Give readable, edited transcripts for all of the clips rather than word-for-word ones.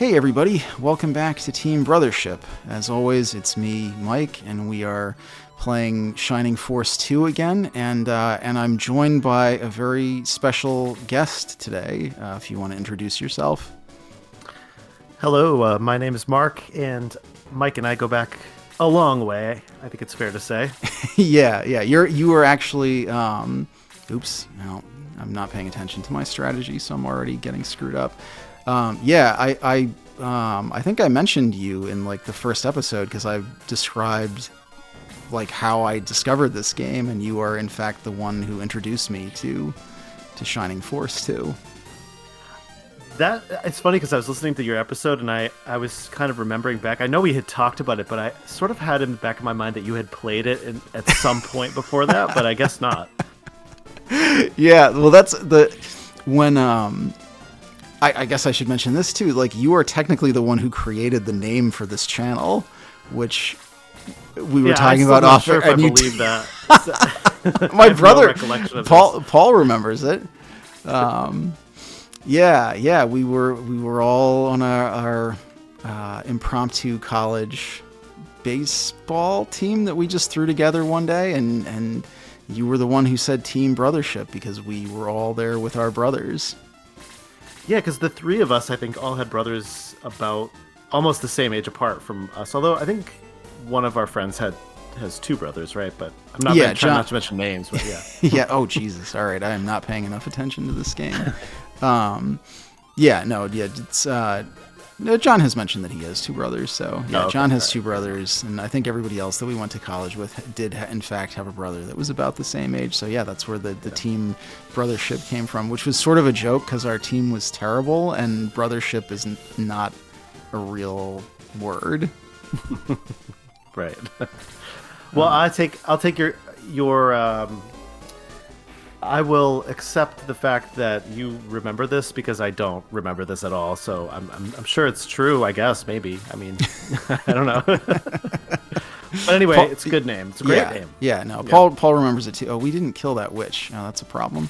Hey everybody, welcome back to Team Brothership. As always, it's me, Mike, and we are playing Shining Force 2 again, and I'm joined by a very special guest today, if you want to introduce yourself. Hello, my name is Mark, and Mike and I go back a long way, I think it's fair to say. Yeah, you were actually, oops, no, I'm not paying attention to my strategy, so I'm already getting screwed up. I think I mentioned you in like the first episode because I described like how I discovered this game, and you are in fact the one who introduced me to Shining Force 2. It's funny because I was listening to your episode and I was kind of remembering back. I know we had talked about it, but I sort of had in the back of my mind that you had played it at some point before that, but I guess not. Yeah, well, that's when I guess I should mention this too. Like, you are technically the one who created the name for this channel, which we were talking about off. Sure, if I believe that. My brother Paul remembers it. Yeah, we were all on our impromptu college baseball team that we just threw together one day, and you were the one who said Team Brothership because we were all there with our brothers. Yeah, because the three of us, I think, all had brothers about almost the same age apart from us. Although I think one of our friends has two brothers, right? But I'm not trying not to mention names, but yeah. Yeah. Oh, Jesus. All right. I am not paying enough attention to this game. It's John has mentioned that he has two brothers. So yeah, John has two brothers, and I think everybody else that we went to college with did in fact have a brother that was about the same age. So yeah, that's where the Team Brothership came from, which was sort of a joke because our team was terrible, and brothership is not a real word. Right. Well, I'll take your I will accept the fact that you remember this because I don't remember this at all. So I'm sure it's true. I guess maybe. I mean, I don't know. But anyway, it's a good name. It's a great name. Yeah. No, Paul remembers it too. Oh, we didn't kill that witch. No, that's a problem.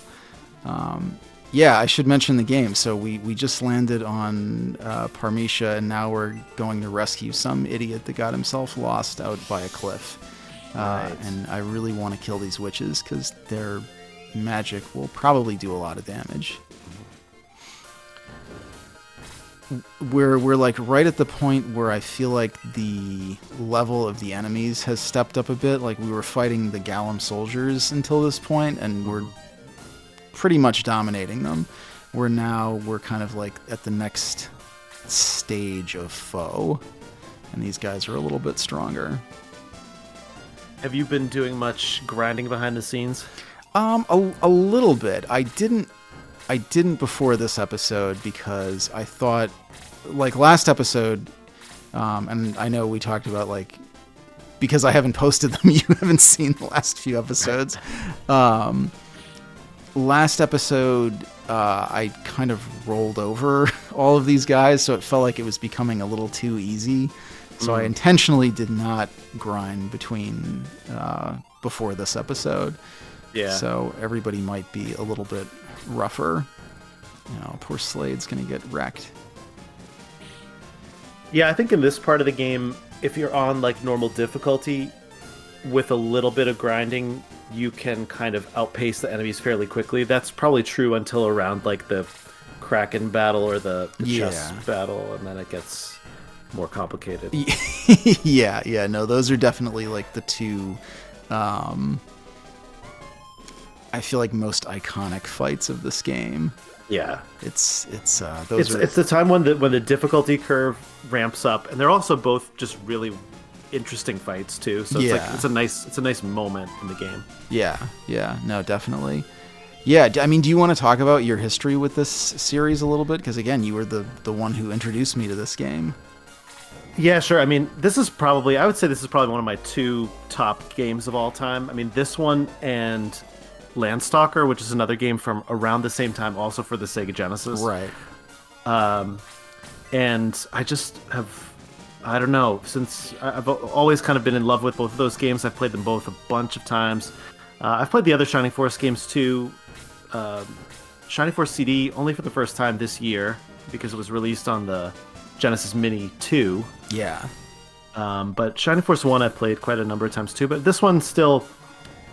Yeah, I should mention the game. So we just landed on Parmesia, and now we're going to rescue some idiot that got himself lost out by a cliff. Right. And I really want to kill these witches because their magic will probably do a lot of damage. We're like right at the point where I feel like the level of the enemies has stepped up a bit. Like, we were fighting the Gallum soldiers until this point, and we're pretty much dominating them. We're kind of like at the next stage of foe, and these guys are a little bit stronger. Have you been doing much grinding behind the scenes? A little bit. I didn't before this episode because I thought, like last episode, and I know we talked about, like, because I haven't posted them, you haven't seen the last few episodes. Last episode, I kind of rolled over all of these guys, so it felt like it was becoming a little too easy. So I intentionally did not grind before this episode. Yeah. So everybody might be a little bit rougher. Poor Slade's gonna get wrecked. Yeah, I think in this part of the game, if you're on like normal difficulty, with a little bit of grinding, you can kind of outpace the enemies fairly quickly. That's probably true until around like the Kraken battle or the chess battle, and then it gets more complicated. Yeah. No, those are definitely like the two. I feel like most iconic fights of this game. Yeah, it's the time when the difficulty curve ramps up, and they're also both just really interesting fights too. So it's a nice moment in the game. Yeah, no, definitely. Yeah, I mean, do you want to talk about your history with this series a little bit? Because again, you were the one who introduced me to this game. Yeah, sure. I mean, I would say this is probably one of my two top games of all time. I mean, this one and Landstalker, which is another game from around the same time, also for the Sega Genesis. Right. And I just I don't know, since I've always kind of been in love with both of those games. I've played them both a bunch of times. I've played the other Shining Force games too. Shining Force CD only for the first time this year because it was released on the Genesis Mini 2. Yeah. But Shining Force 1 I've played quite a number of times too, but this one still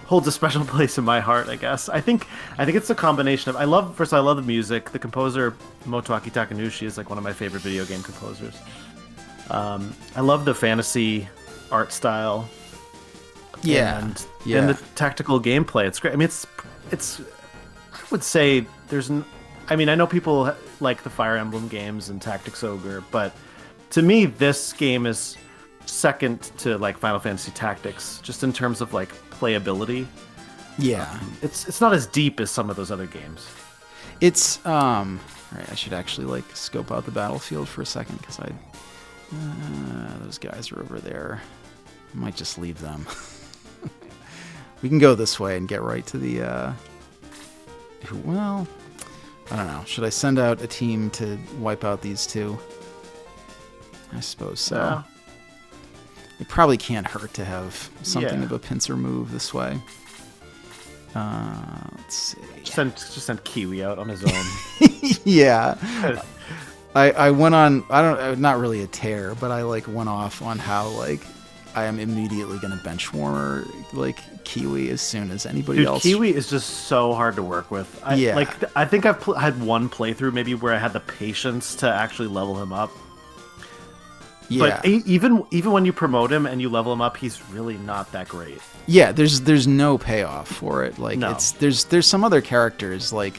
holds a special place in my heart, I guess. I think it's a combination of I love the music. The composer Motoaki Takanushi is like one of my favorite video game composers. I love the fantasy art style. And the tactical gameplay. It's great. I mean, it's I would say I mean, I know people like the Fire Emblem games and Tactics Ogre, but to me this game is second to like Final Fantasy Tactics just in terms of like playability. Yeah. It's not as deep as some of those other games. It's all right, I should actually like scope out the battlefield for a second cuz those guys are over there. I might just leave them. We can go this way and get right to the well, I don't know. Should I send out a team to wipe out these two? I suppose so. It probably can't hurt to have something of a pincer move this way. Let's see. Just send Kiwi out on his own. Yeah. I went on, not really a tear, but I like went off on how like I am immediately going to bench warmer like Kiwi as soon as anybody else. Kiwi is just so hard to work with. I think I've had one playthrough maybe where I had the patience to actually level him up. Yeah. But even when you promote him and you level him up, he's really not that great. Yeah, there's no payoff for it. Like there's some other characters like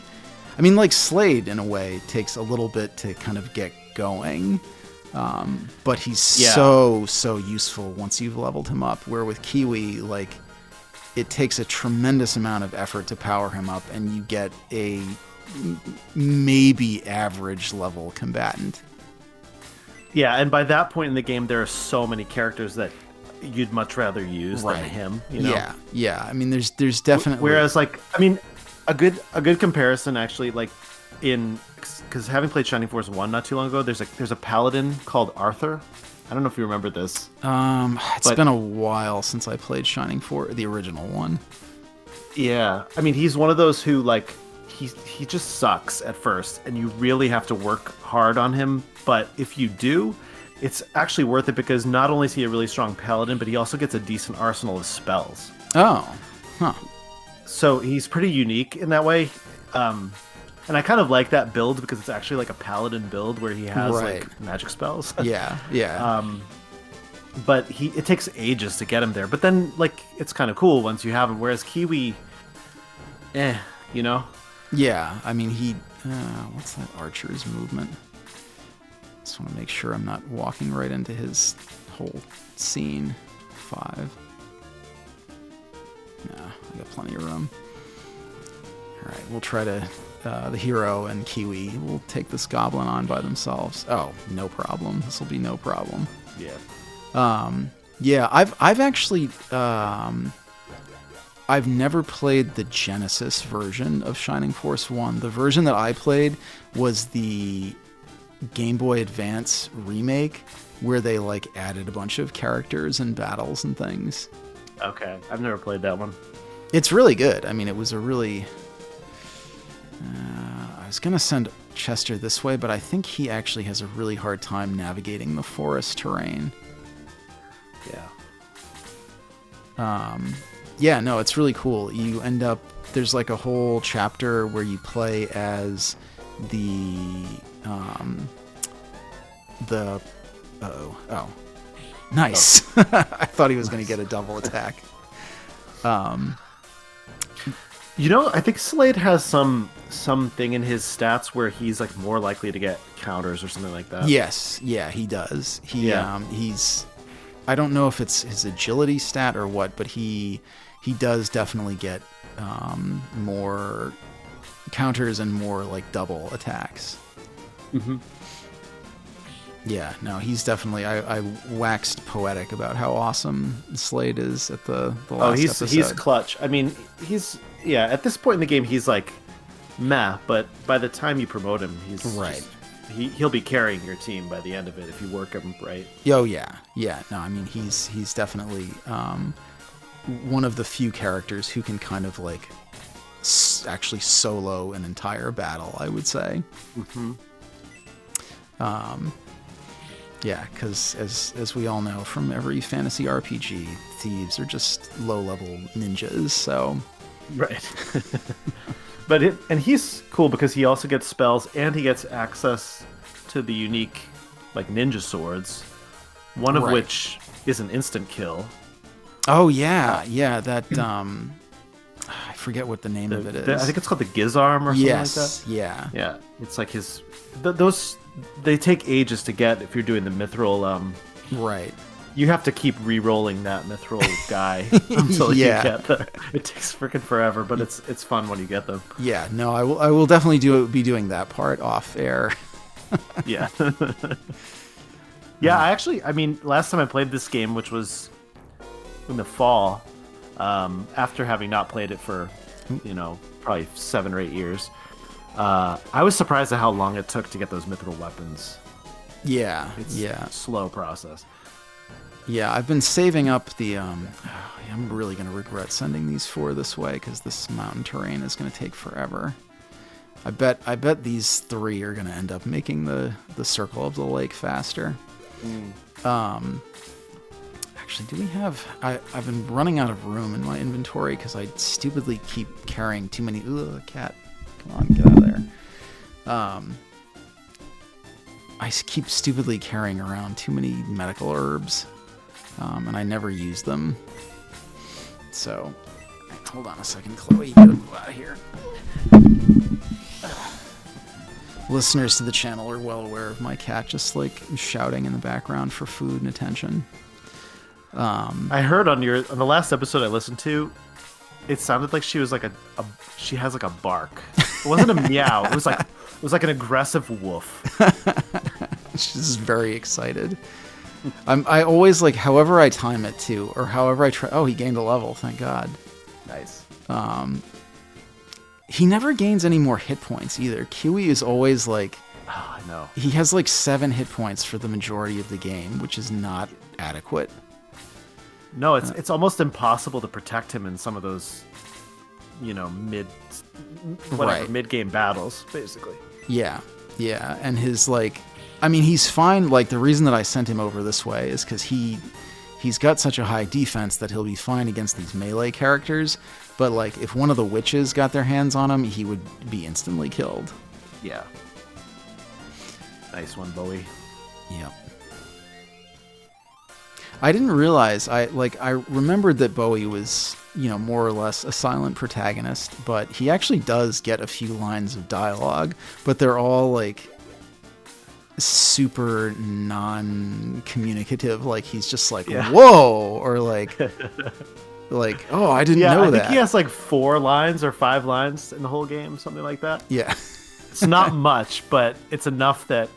I mean like Slade in a way takes a little bit to kind of get going. But he's so useful once you've leveled him up. Where with Kiwi, like it takes a tremendous amount of effort to power him up, and you get a maybe average level combatant. Yeah, and by that point in the game, there are so many characters that you'd much rather use than him. You know? Yeah. I mean, there's definitely. Whereas, like, I mean, a good comparison actually, like, because having played Shining Force 1 not too long ago, there's a paladin called Arthur. I don't know if you remember this. It's been a while since I played Shining Force, the original one. Yeah, I mean, he's one of those who like he just sucks at first, and you really have to work hard on him. But if you do, it's actually worth it because not only is he a really strong paladin, but he also gets a decent arsenal of spells. Oh, huh. So he's pretty unique in that way. And I kind of like that build because it's actually like a paladin build where he has like magic spells. Yeah. But it takes ages to get him there. But then like it's kind of cool once you have him. Whereas Kiwi, you know. Yeah, I mean what's that archer's movement? Just want to make sure I'm not walking right into his whole scene. 5. No, I got plenty of room. All right, we'll try to. The hero and Kiwi will take this goblin on by themselves. Oh, no problem. This will be no problem. Yeah. I've actually I've never played the Genesis version of Shining Force 1. The version that I played was the Game Boy Advance remake where they like added a bunch of characters and battles and things. Okay, I've never played that one. It's really good. I mean, it was a really... I was going to send Chester this way, but I think he actually has a really hard time navigating the forest terrain. Yeah, no, it's really cool. You end up... There's like a whole chapter where you play as the... Oh. Nice. Oh. I thought he was going to get a double attack. You know, I think Slade has something in his stats where he's like more likely to get counters or something like that. Yes, yeah, he does. He's I don't know if it's his agility stat or what, but he does definitely get more counters and more like double attacks. Mm-hmm. Yeah, no, he's definitely... I waxed poetic about how awesome Slade is at the last episode. He's clutch. I mean, at this point in the game, he's like, meh, but by the time you promote him, he's right. He'll be carrying your team by the end of it if you work him right. Oh, yeah. Yeah, no, I mean, he's definitely one of the few characters who can kind of like actually solo an entire battle, I would say. Mm-hmm. Yeah, because as we all know from every fantasy RPG, thieves are just low-level ninjas, so... Right. And he's cool because he also gets spells and he gets access to the unique, like, ninja swords, one of which is an instant kill. Oh, yeah, that, I forget what the name of it is. I think it's called the Gizarm or something like that. Yeah. Yeah, it's like his... Those... They take ages to get if you're doing the mithril. Right. You have to keep re-rolling that mithril guy until you get them. It takes freaking forever, but it's fun when you get them. Yeah, no, I will definitely be doing that part off air. Yeah. Yeah, I mean, last time I played this game, which was in the fall, after having not played it for, probably 7 or 8 years, I was surprised at how long it took to get those mithril weapons. Yeah, it's a slow process. Yeah, I've been saving up the... I'm really going to regret sending these 4 this way, because this mountain terrain is going to take forever. I bet these 3 are going to end up making the circle of the lake faster. Actually, do we have... I've been running out of room in my inventory, because I stupidly keep carrying too many... Ugh, cat. Come on, get out of there. I keep stupidly carrying around too many medical herbs, and I never use them. So, hold on a second, Chloe. You gotta move out of here. Listeners to the channel are well aware of my cat just like shouting in the background for food and attention. I heard on the last episode I listened to, it sounded like she was like she has like a bark. It wasn't a meow. It was like an aggressive woof. She's very excited. I always like, however I time it too, or however I try. Oh, he gained a level. Thank God. Nice. He never gains any more hit points either. Kiwi is always like... Oh, I know. He has like 7 hit points for the majority of the game, which is not adequate. No, it's almost impossible to protect him in some of those, mid-game battles, basically. Yeah, and his like... I mean, he's fine. Like, the reason that I sent him over this way is because he's got such a high defense that he'll be fine against these melee characters. But, like, if one of the witches got their hands on him, he would be instantly killed. Yeah. Nice one, Bowie. Yep. I didn't realize, I remembered that Bowie was, more or less a silent protagonist, but he actually does get a few lines of dialogue, but they're all, like, super non-communicative. Like, he's just like, whoa, or like, oh, I didn't know that. I think he has like 4 lines or 5 lines in the whole game, something like that. Yeah. It's not much, but it's enough that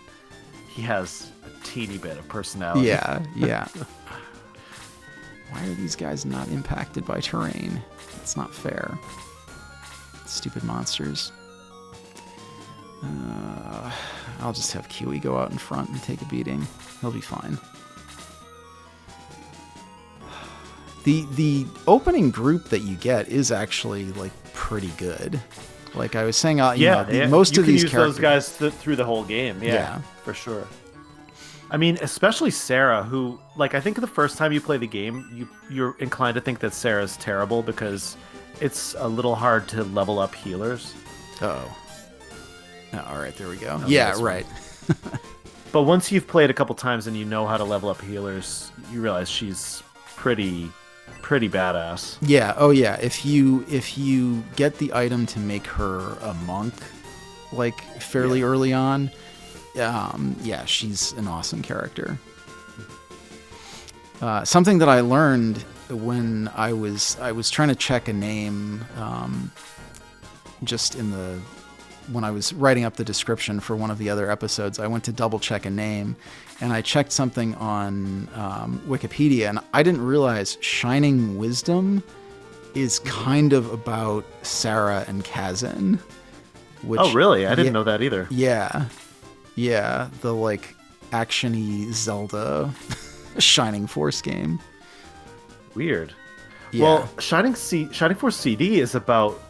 he has a teeny bit of personality. Yeah. Why are these guys not impacted by terrain? It's not fair. Stupid monsters. I'll just have Kiwi go out in front and take a beating. He'll be fine. The opening group that you get is actually like pretty good. Like I was saying, most of these characters, those guys through the whole game. Yeah, for sure. I mean, especially Sarah, who, like, I think the first time you play the game, you're inclined to think that Sarah's terrible because it's a little hard to level up healers. Oh, all right, there we go. Yeah, right. But once you've played a couple times and you know how to level up healers, you realize she's pretty badass. Yeah. Oh, yeah. If you get the item to make her a monk, like fairly early on, she's an awesome character. Something that I learned when I was trying to check a name, just when I was writing up the description for one of the other episodes, I went to double check a name, and I checked something on Wikipedia, and I didn't realize Shining Wisdom is kind of about Sarah and Kazan. Oh, really? I didn't know that either. Yeah, the like action-y Zelda Shining Force game. Weird. Yeah. Well, Shining Force CD is about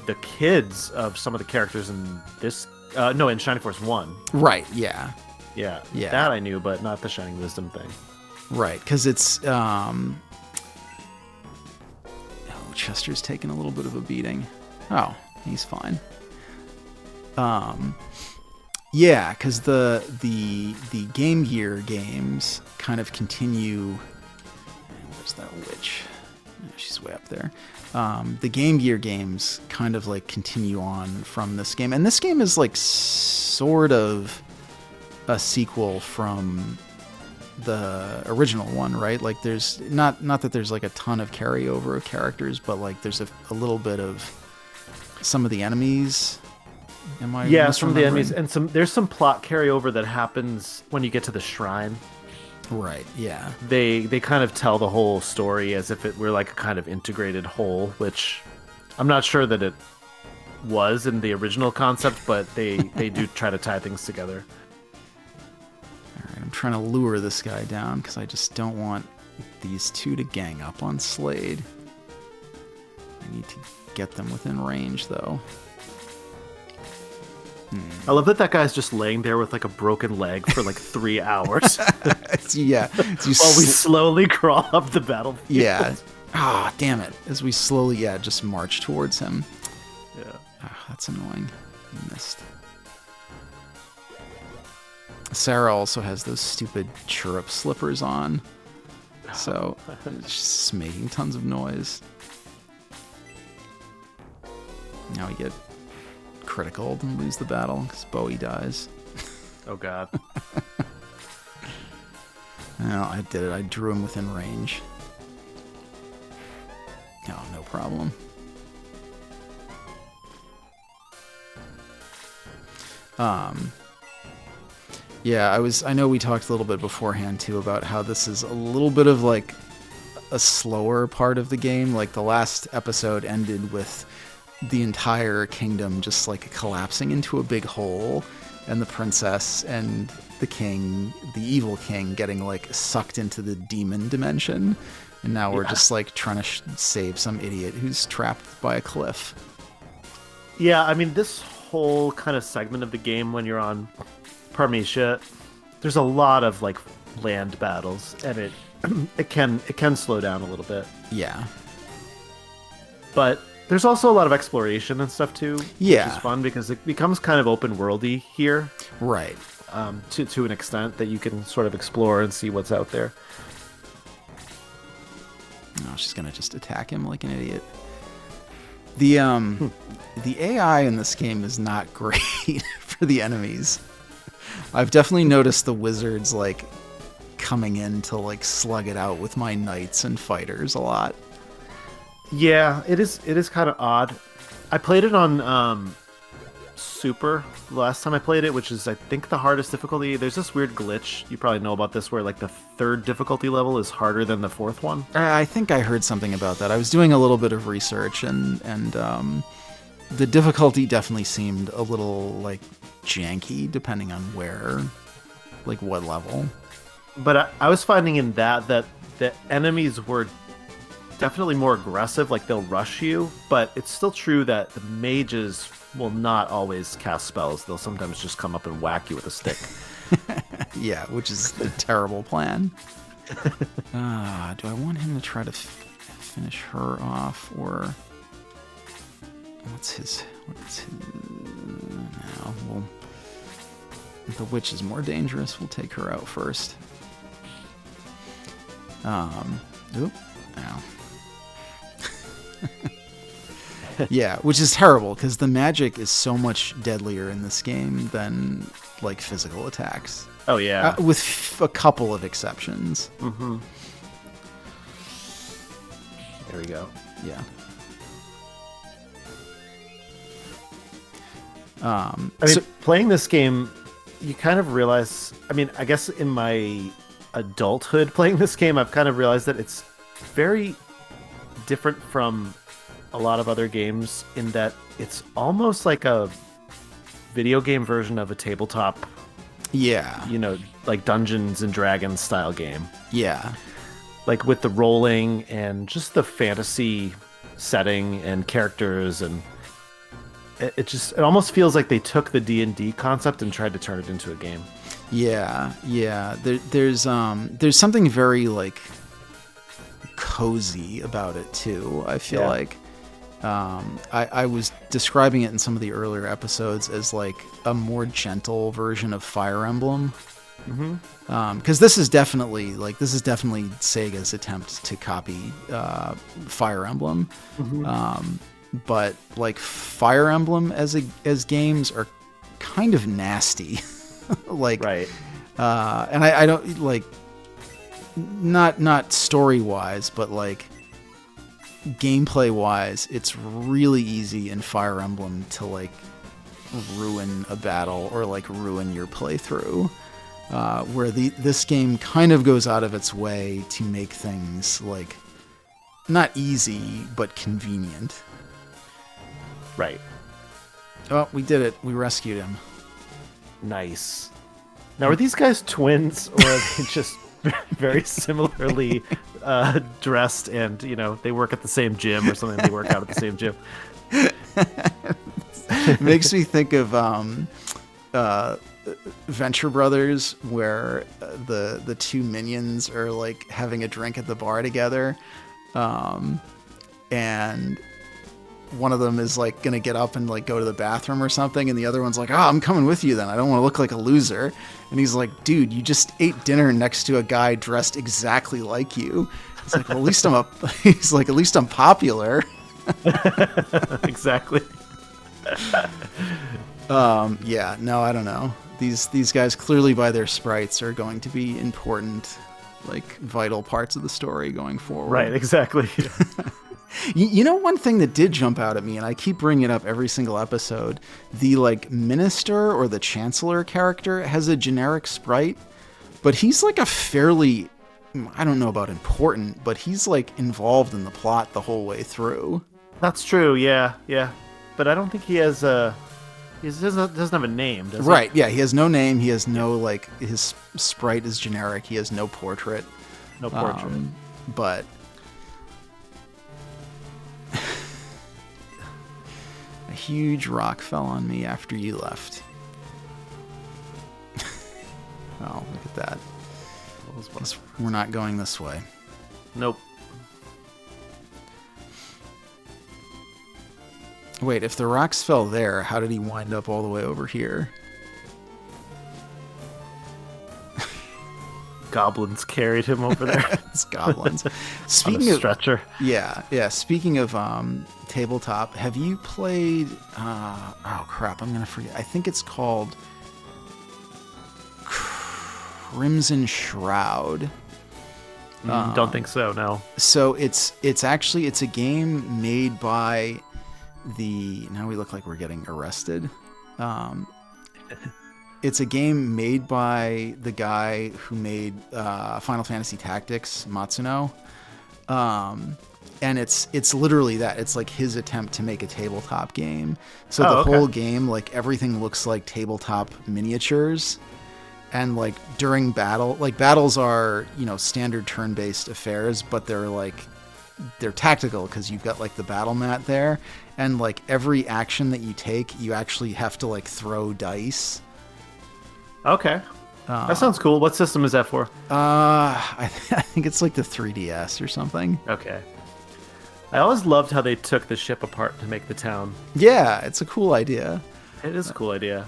the kids of some of the characters in this. In Shining Force 1. Right. Yeah. Yeah, Yeah. that I knew, but not the Shining Wisdom thing. Right, because it's oh, Chester's taking a little bit of a beating. Oh, he's fine. Yeah, because the Game Gear games kind of continue. Where's that witch? She's way up there. The Game Gear games kind of like continue on from this game, and this game is like sort of a sequel from the original one, right? Like there's not that there's like a ton of carryover of characters, but like there's a little bit of some of the enemies. Am I some of the enemies, and there's some plot carryover that happens when you get to the shrine. Right, yeah. They kind of tell the whole story as if it were like a kind of integrated whole, which I'm not sure that it was in the original concept, but they do try to tie things together. All right, I'm trying to lure this guy down because I just don't want these two to gang up on Slade. I need to get them within range, though. I love that guy's just laying there with like a broken leg for like 3 hours. Yeah. While we slowly crawl up the battlefield. Yeah. Ah, damn it. As we slowly, just march towards him. Yeah. That's annoying. I missed. Sarah also has those stupid chirrup slippers on. So it's just making tons of noise. Now we get critical and lose the battle because Bowie dies. Oh god. No, I did it. I drew him within range. Oh, no problem. Yeah, I know we talked a little bit beforehand too about how this is a little bit of like a slower part of the game. Like the last episode ended with the entire kingdom just like collapsing into a big hole, and the princess and the king, the evil king, getting like sucked into the demon dimension, and now we're just like trying to save some idiot who's trapped by a cliff. Yeah, I mean, this whole kind of segment of the game when you're on Parmesia, there's a lot of like land battles, and it can slow down a little bit. Yeah, but there's also a lot of exploration and stuff too. Yeah, which is fun because it becomes kind of open worldy here, right? To an extent that you can sort of explore and see what's out there. No, she's gonna just attack him like an idiot. The AI in this game is not great for the enemies. I've definitely noticed the wizards like coming in to like slug it out with my knights and fighters a lot. Yeah, it is kind of odd. I played it on Super the last time I played it, which is I think the hardest difficulty. There's this weird glitch, you probably know about this, where like the third difficulty level is harder than the fourth one. I think I heard something about that. I was doing a little bit of research, and the difficulty definitely seemed a little like janky depending on where, like what level. But I was finding in that the enemies were definitely more aggressive, like they'll rush you, but it's still true that the mages will not always cast spells. They'll sometimes just come up and whack you with a stick. Yeah, which is a terrible plan. Do I want him to try to finish her off, or what's his no, well, the witch is more dangerous. We'll take her out first. Oop, ow. Yeah, which is terrible because the magic is so much deadlier in this game than like physical attacks. Oh yeah, with a couple of exceptions. Mm-hmm. There we go. Yeah. I mean, playing this game, you kind of realize. I mean, I guess in my adulthood playing this game, I've kind of realized that it's very different from a lot of other games in that it's almost like a video game version of a tabletop, like Dungeons and Dragons style game. Yeah. Like with the rolling and just the fantasy setting and characters, and it almost feels like they took the D&D concept and tried to turn it into a game. Yeah. There's something very like cozy about it too. I feel like I was describing it in some of the earlier episodes as like a more gentle version of Fire Emblem. Because this is definitely Sega's attempt to copy Fire Emblem. But like Fire Emblem as games are kind of nasty. Like, right. And I don't like, not story wise, but like gameplay wise, it's really easy in Fire Emblem to like ruin a battle or like ruin your playthrough. Where this game kind of goes out of its way to make things like not easy but convenient. Right. Oh, we did it. We rescued him. Nice. Now, are these guys twins, or are they just very similarly dressed, and they work at the same gym or something? They work out at the same gym. Makes me think of Venture Brothers, where the two minions are like having a drink at the bar together, and one of them is like gonna get up and like go to the bathroom or something, and the other one's like, I'm coming with you then, I don't want to look like a loser. And he's like, dude, you just ate dinner next to a guy dressed exactly like you. It's like, well, at least he's like, at least I'm popular. Exactly. Yeah, no, I don't know. These guys clearly by their sprites are going to be important, like vital parts of the story going forward. Right, exactly. You know, one thing that did jump out at me, and I keep bringing it up every single episode, the like minister or the chancellor character has a generic sprite, but he's like a fairly, I don't know about important, but he's like involved in the plot the whole way through. That's true, yeah. But I don't think he has he doesn't have a name, does he? Right, yeah, he has no name, he has no, like, his sprite is generic, he has no portrait. No portrait. But a huge rock fell on me after you left. Oh, look at that. Guess we're not going this way. Nope. Wait, if the rocks fell there, how did he wind up all the way over here? Goblins carried him over there. It's goblins. Speaking of stretcher. Yeah. Speaking of tabletop, have you played? Oh crap! I'm gonna forget. I think it's called Crimson Shroud. Don't think so. No. So it's a game made by the. Now we look like we're getting arrested. It's a game made by the guy who made Final Fantasy Tactics, Matsuno. And it's literally that. It's like his attempt to make a tabletop game. So the whole game, like everything looks like tabletop miniatures. And like during battle, like battles are, standard turn-based affairs, but they're tactical because you've got like the battle mat there. And like every action that you take, you actually have to like throw dice. Okay. That sounds cool. What system is that for? I think it's like the 3DS or something. Okay. I always loved how they took the ship apart to make the town. Yeah, it's a cool idea. It is a cool idea.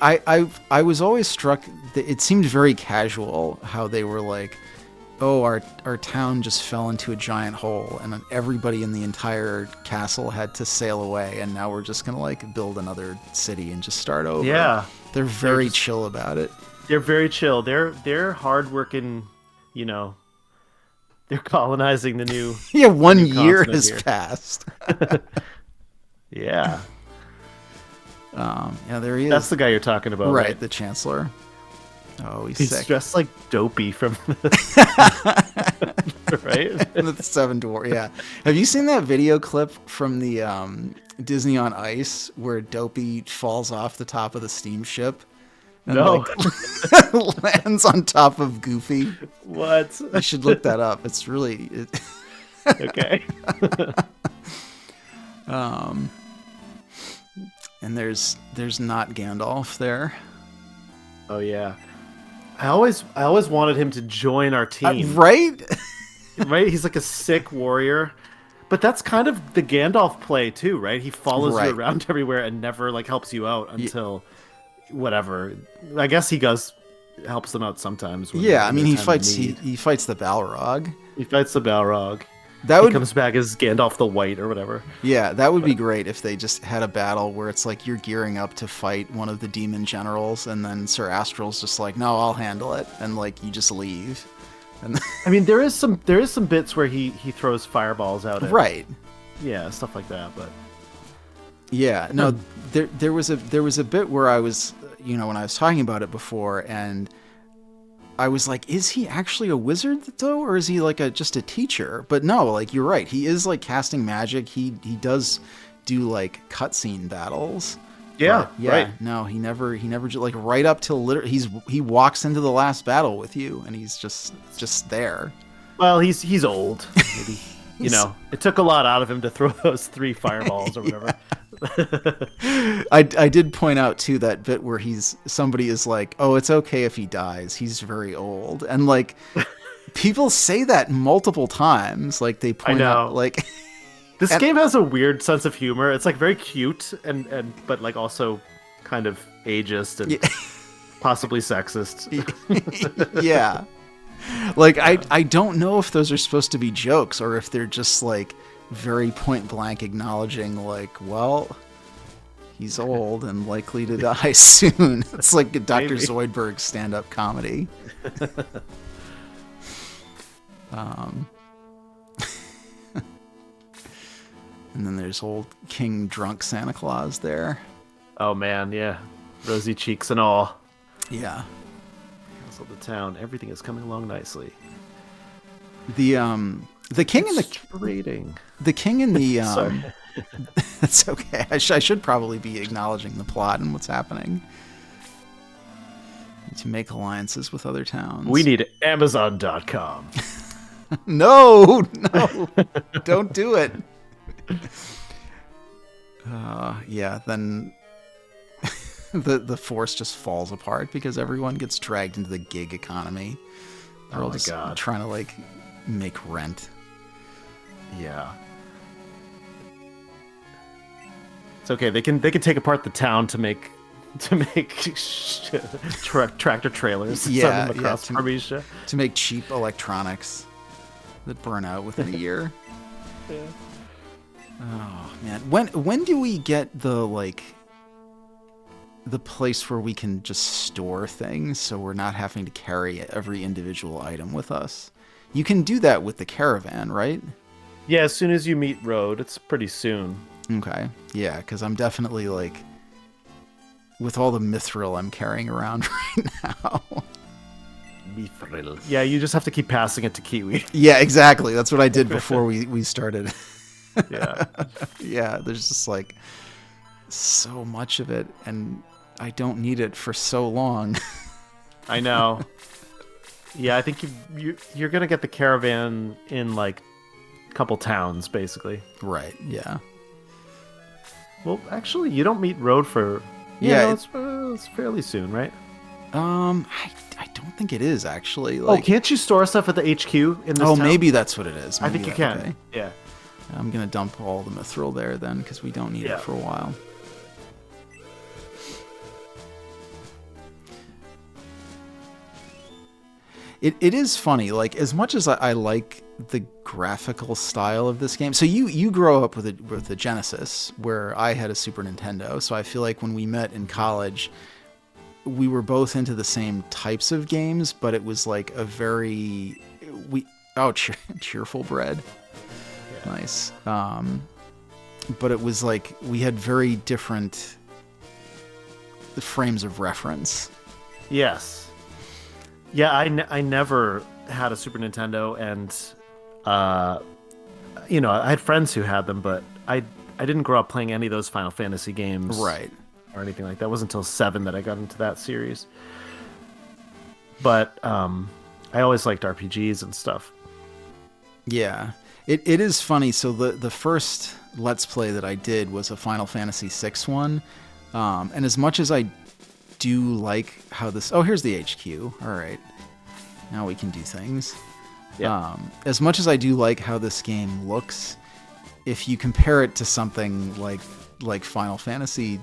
I was always struck that it seemed very casual how they were like, oh, our town just fell into a giant hole and everybody in the entire castle had to sail away, and now we're just gonna like build another city and just start over. Yeah. They're very chill about it. They're very chill. They're hardworking, they're colonizing the new. Yeah, 1 year has passed. Yeah. Yeah, there he is. That's the guy you're talking about, right? The Chancellor. Oh, he's sick. Dressed like Dopey from right? The Seven Dwarfs, yeah. Have you seen that video clip from the Disney on Ice where Dopey falls off the top of the steamship? And no. Lands on top of Goofy. What? You should look that up. It's really... Okay. And there's not Gandalf there. Oh yeah. I always wanted him to join our team. Right? Right? He's like a sick warrior. But that's kind of the Gandalf play too, right? He follows you Right. around everywhere and never like helps you out Y- until whatever. I guess he does helps them out sometimes Yeah, I when mean, there's he time of fights need. he fights the Balrog. He fights the Balrog. That He would comes back as Gandalf the White or whatever. Yeah, that would be great if they just had a battle where it's like you're gearing up to fight one of the demon generals, and then Sir Astral's just like, "No, I'll handle it," and like you just leave. And I mean, there is some bits where he throws fireballs out at right. yeah, stuff like that, but Yeah, no, there was a bit where I was, when I was talking about it before, and I was like, is he actually a wizard though, or is he like just a teacher? But no, like you're right, he is like casting magic. He does do like cutscene battles. yeah, But, yeah, right. no, he never like right up till literally he walks into the last battle with you, and he's just there. Well, he's old. Maybe it took a lot out of him to throw those 3 fireballs or whatever. I did point out too that bit where somebody is like, oh, it's okay if he dies, he's very old, and like people say that multiple times, like they point out like This game has a weird sense of humor. It's like very cute and but like also kind of ageist and possibly sexist. yeah, like I don't know if those are supposed to be jokes or if they're just like very point blank acknowledging like, well, he's old and likely to die soon. It's like a Dr. Maybe. Zoidberg stand-up comedy. And then there's old King Drunk Santa Claus there. Oh man, yeah. Rosy cheeks and all. Yeah. Castle the town. Everything is coming along nicely. The king and Rating. the king and the Sorry. That's okay. I should probably be acknowledging the plot and what's happening. To make alliances with other towns. We need Amazon.com. No, don't do it. Yeah, then the force just falls apart because everyone gets dragged into the gig economy. They're Oh all my just God. trying to like make rent. Yeah. It's okay. They can take apart the town to make tractor trailers. Yeah, Send them across to- Armenia. To make cheap electronics that burn out within a year. Yeah. Oh man, when do we get the place where we can just store things so we're not having to carry every individual item with us? You can do that with the caravan, right? Yeah, as soon as you meet Road, it's pretty soon. Okay, yeah, because I'm definitely like, with all the mithril I'm carrying around right now. Mithril. Yeah, you just have to keep passing it to Kiwi. Yeah, exactly. That's what I did before we started. Yeah. Yeah, there's just like so much of it, and I don't need it for so long. I know. Yeah, I think you're gonna get the caravan in like a couple towns, basically. Right, yeah. Well, actually, you don't meet Road for Yeah, it's fairly soon, right? I don't think it is actually. Oh, Like, can't you store stuff at the HQ in this oh, town? maybe that's what it is. I think you Maybe can. okay. Yeah. I'm gonna dump all the mithril there then, because we don't need Yeah. it for a while. It is funny, like as much as I like the graphical style of this game. So you grow up with a Genesis, where I had a Super Nintendo. So I feel like when we met in college, we were both into the same types of games, but it was like a very cheerful bread. Yeah. Nice. But it was like we had very different frames of reference. Yes. Yeah, I never had a Super Nintendo, and I had friends who had them, but I didn't grow up playing any of those Final Fantasy games, Right. or anything like that. It wasn't until 7 that I got into that series. But I always liked RPGs and stuff. Yeah. It is funny. So the first Let's Play that I did was a Final Fantasy VI one. And as much as I do like how this... Oh, here's the HQ. All right. Now we can do things. Yeah. As much as I do like how this game looks, if you compare it to something like Final Fantasy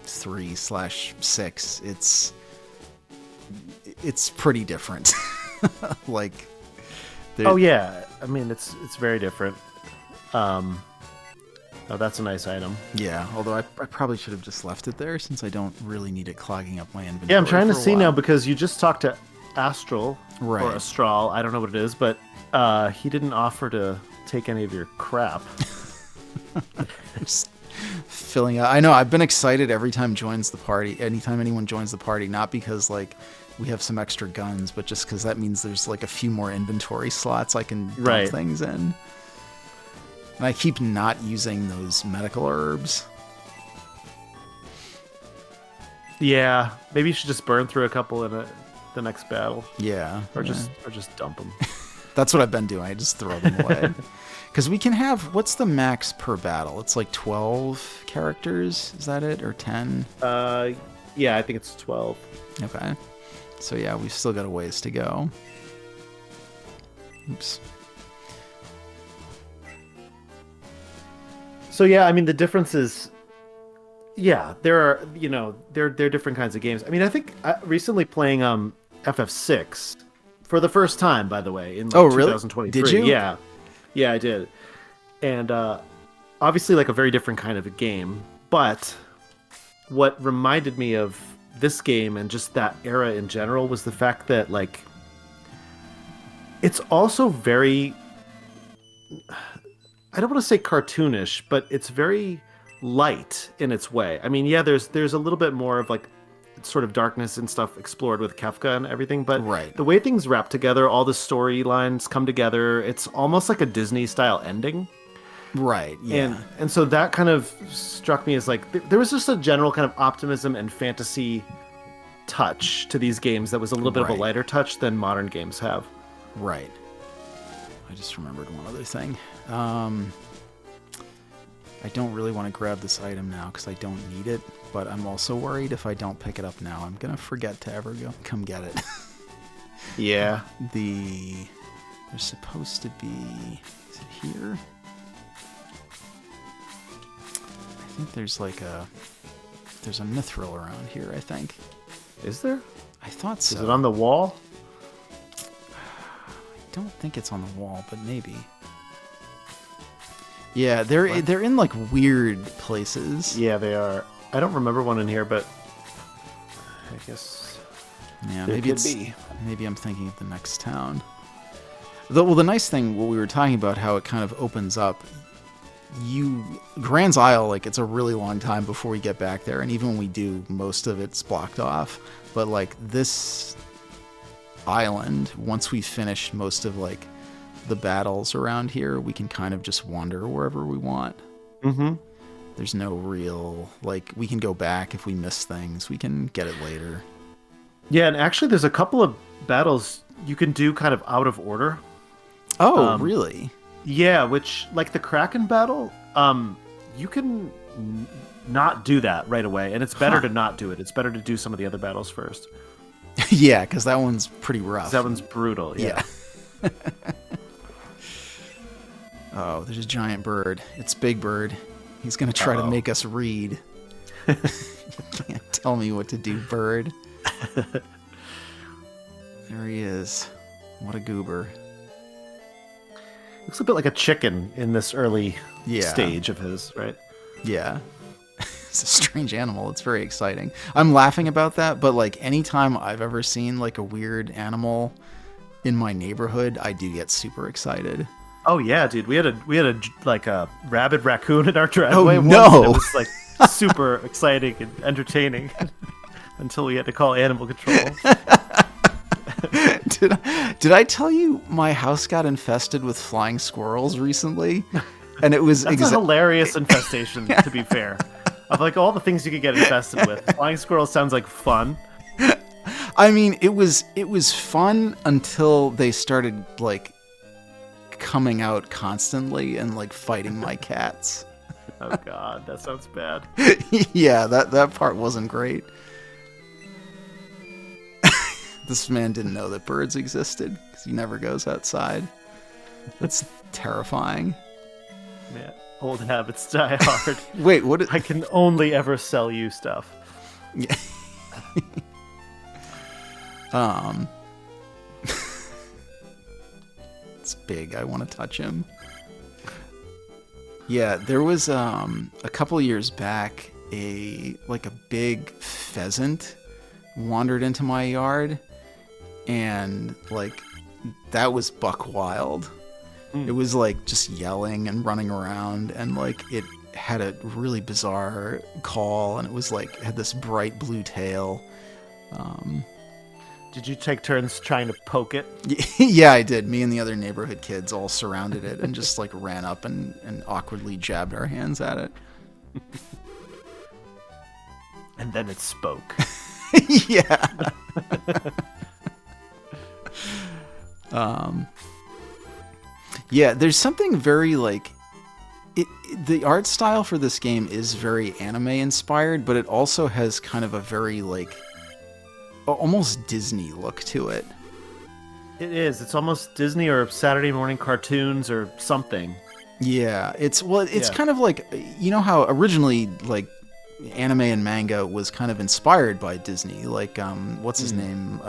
3/6, it's pretty different. Like... Oh yeah, I mean it's very different. Oh, that's a nice item. Yeah, although I probably should have just left it there since I don't really need it clogging up my inventory. Yeah, I'm trying to for a see now while. because you just talked to Astral Right. or Astral. I don't know what it is, but he didn't offer to take any of your crap. Just filling out. I know, I've been excited every time joins the party, anytime anyone joins the party, not because like we have some extra guns, but just because that means there's like a few more inventory slots I can dump Right. things in. And I keep not using those medical herbs. Yeah, maybe you should just burn through a couple in the next battle, Yeah. or yeah. just dump them. That's what I've been doing. I just throw them away. Because we can have, what's the max per battle? It's like 12 characters. Is that it? Or 10? Yeah, I think it's 12. Okay. So yeah, we've still got a ways to go. Oops. So yeah, I mean the difference is, yeah, there are there are different kinds of games. I mean, I think recently playing FF6 for the first time, by the way, in like, Oh, really? 2023. Did you? Yeah, I did, and obviously like a very different kind of a game. But what reminded me of this game and just that era in general was the fact that like it's also very, I don't want to say cartoonish, but it's very light in its way. I mean, yeah, there's a little bit more of like sort of darkness and stuff explored with Kefka and everything, but Right. the way things wrap together, all the storylines come together, it's almost like a Disney style ending. Right, yeah. And so that kind of struck me as like there was just a general kind of optimism and fantasy touch to these games that was a little bit of a Right. lighter touch than modern games have. Right. I just remembered one other thing. I don't really want to grab this item now because I don't need it, but I'm also worried if I don't pick it up now, I'm going to forget to ever come get it. Yeah. There's supposed to be... Is it here? I think there's like there's a mithril around here, I think. Is there? I thought so. Is it on the wall? I don't think it's on the wall, but maybe. Yeah, they're in like weird places. Yeah, they are. I don't remember one in here, but I guess Yeah, it maybe could be. Maybe I'm thinking of the next town. Well, the nice thing, what we were talking about, how it kind of opens up. Grand's Isle, like it's a really long time before we get back there, and even when we do, most of it's blocked off. But like this island, once we finish most of like the battles around here, we can kind of just wander wherever we want. Mm-hmm. There's no real, like, we can go back if we miss things. We can get it later. Yeah, and actually there's a couple of battles you can do kind of out of order. Oh, really? Yeah, which, like the Kraken battle, you can not do that right away, and it's better to not do it. It's better to do some of the other battles first. Yeah, because that one's pretty rough. That one's brutal, yeah. Oh, there's a giant bird. It's Big Bird. He's going to try to make us read. You can't tell me what to do, bird. There he is. What a goober. Looks a bit like a chicken in this early Yeah. stage of his, right? Yeah. It's a strange animal. It's very exciting. I'm laughing about that, but like anytime I've ever seen like a weird animal in my neighborhood, I do get super excited. Oh yeah, dude. We had a like a rabid raccoon in our driveway. Oh, once. no. It was like super exciting and entertaining until we had to call animal control. Did I tell you my house got infested with flying squirrels recently? And it was That's a hilarious infestation, to be fair. Of like all the things you could get infested with, flying squirrels sounds like fun. I mean, it was fun until they started like coming out constantly and like fighting my cats. Oh god, that sounds bad. Yeah, that part wasn't great. This man didn't know that birds existed because he never goes outside. That's terrifying. Man, old habits die hard. Wait, what? I can only ever sell you stuff. Yeah. It's big. I want to touch him. Yeah, there was a couple years back a big pheasant wandered into my yard, and that was buck wild. It was just yelling and running around, and it had a really bizarre call, and it was had this bright blue tail. Did you take turns trying to poke it? Yeah, I did. Me and the other neighborhood kids all surrounded it and just ran up and awkwardly jabbed our hands at it. And then it spoke. Yeah. Yeah, there's something very the art style for this game is very anime inspired, but it also has kind of a very almost Disney look to it. It is. It's almost Disney or Saturday morning cartoons or something. Yeah, it's kind of you know how originally anime and manga was kind of inspired by Disney. What's his name?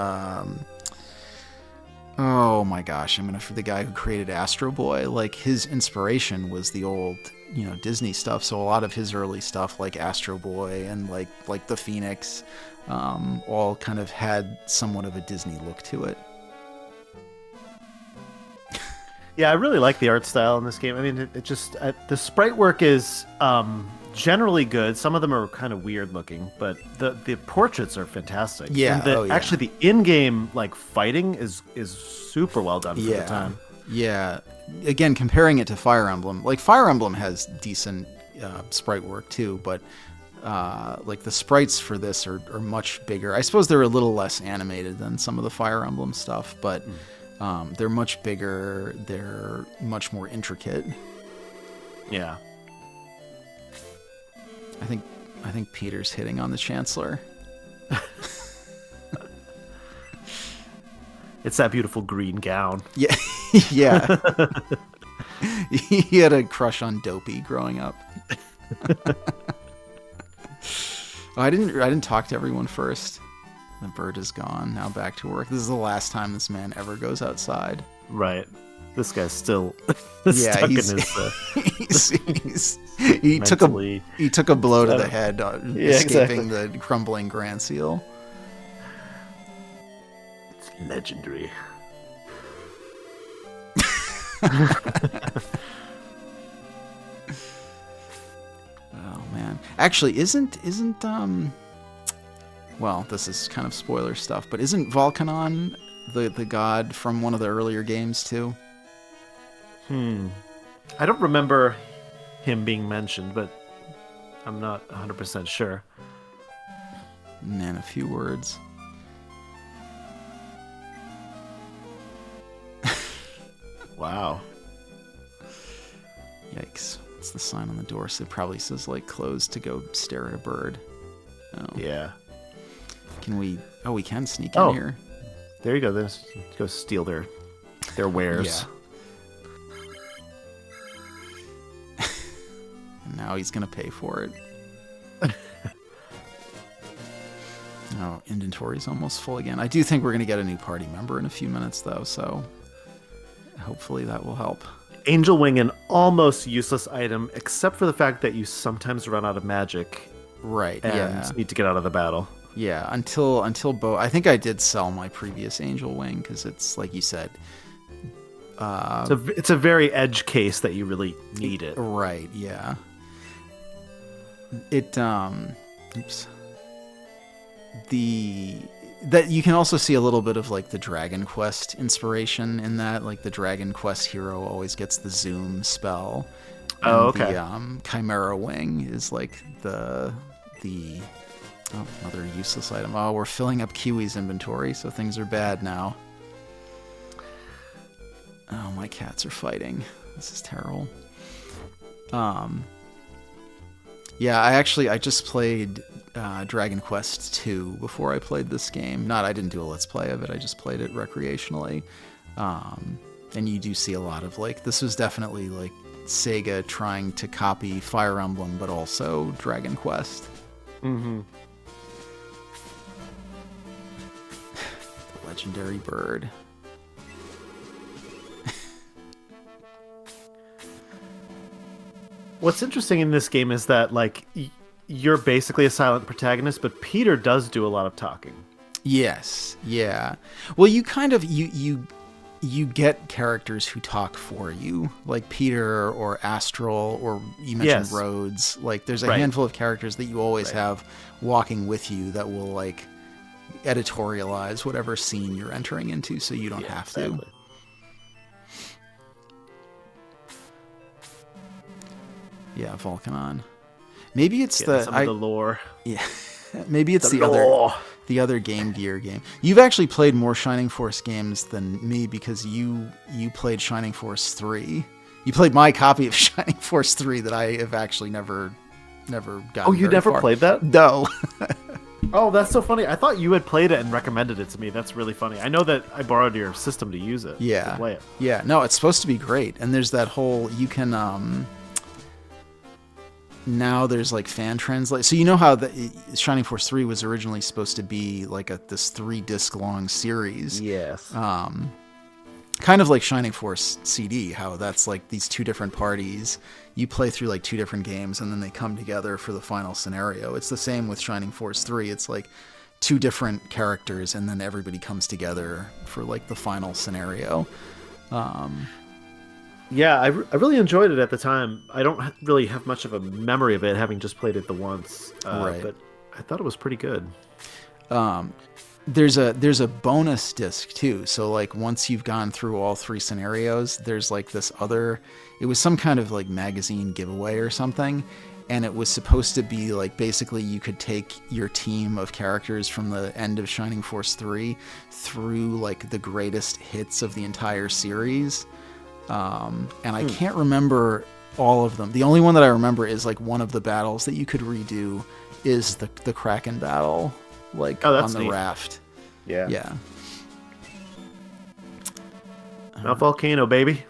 Oh my gosh, for the guy who created Astro Boy. His inspiration was the old, Disney stuff. So a lot of his early stuff, like Astro Boy and like the Phoenix, all kind of had somewhat of a Disney look to it. Yeah, I really like the art style in this game. I mean, it just the sprite work is generally good. Some of them are kind of weird looking, but the portraits are fantastic. Yeah, and actually the in-game fighting is super well done for the time. Yeah. Again, comparing it to Fire Emblem, Fire Emblem has decent sprite work too, but the sprites for this are much bigger. I suppose they're a little less animated than some of the Fire Emblem stuff, but they're much bigger. They're much more intricate. Yeah. I think Peter's hitting on the Chancellor. It's that beautiful green gown. Yeah, yeah. He had a crush on Dopey growing up. I didn't talk to everyone first. The bird is gone. Now back to work. This is the last time this man ever goes outside. Right. This guy's still yeah, stuck in his. He took a blow to the head, escaping the crumbling Grand Seal. It's legendary. Oh man, actually, isn't well, this is kind of spoiler stuff, but isn't Volcanon the god from one of the earlier games too? I don't remember him being mentioned, but I'm not 100% sure. Man, a few words. Wow. Yikes. What's the sign on the door? So it probably says closed to go stare at a bird. Oh. Yeah. Can we... Oh, we can sneak in here. There you go. Let's go steal their wares. Yeah. And now he's going to pay for it. Oh, inventory's almost full again. I do think we're going to get a new party member in a few minutes, though, so hopefully that will help. Angel Wing, an almost useless item, except for the fact that you sometimes run out of magic. Right, and need to get out of the battle. Yeah, until Bo... I think I did sell my previous Angel Wing, because it's, like you said... it's a very edge case that you really need it. Right, yeah. Oops. That you can also see a little bit of the Dragon Quest inspiration in that. The Dragon Quest hero always gets the zoom spell. Oh, okay. The Chimera Wing is the oh, another useless item. Oh, we're filling up Kiwi's inventory, so things are bad now. Oh, my cats are fighting. This is terrible. Yeah, I just played Dragon Quest II before I played this game. I didn't do a Let's Play of it. I just played it recreationally. And you do see a lot of this was definitely Sega trying to copy Fire Emblem, but also Dragon Quest. Mm-hmm. The legendary bird. What's interesting in this game is that you're basically a silent protagonist, but Peter does do a lot of talking. Yes, yeah. Well, you kind of you get characters who talk for you, like Peter or Astral, or you mentioned Rhodes. There's a handful of characters that you always have walking with you that will editorialize whatever scene you're entering into, so you don't have to. Exactly. Yeah, Volcanon. Maybe it's some of the lore. Yeah, maybe it's the other Game Gear game. You've actually played more Shining Force games than me because you played Shining Force 3. You played my copy of Shining Force 3 that I have actually never gotten. Oh, you never far. Played that? No. Oh, that's so funny. I thought you had played it and recommended it to me. That's really funny. I know that I borrowed your system to use it. Yeah. To play it. Yeah. No, it's supposed to be great. And there's that whole, you can, now there's fan translate. So you know how the Shining Force 3 was originally supposed to be this 3-disc long series. Yes. Kind of like Shining Force CD, how that's these two different parties. You play through 2 different games and then they come together for the final scenario. It's the same with Shining Force 3. It's 2 different characters and then everybody comes together for the final scenario. Yeah, I really enjoyed it at the time. I don't really have much of a memory of it, having just played it the once. Right. But I thought it was pretty good. There's a bonus disc too. So once you've gone through all 3 scenarios, there's this other. It was some kind of magazine giveaway or something, and it was supposed to be basically you could take your team of characters from the end of Shining Force 3 through the greatest hits of the entire series. And I can't remember all of them. The only one that I remember is one of the battles that you could redo is the Kraken battle, on the neat. raft. Yeah. Yeah. Mount Volcano, baby.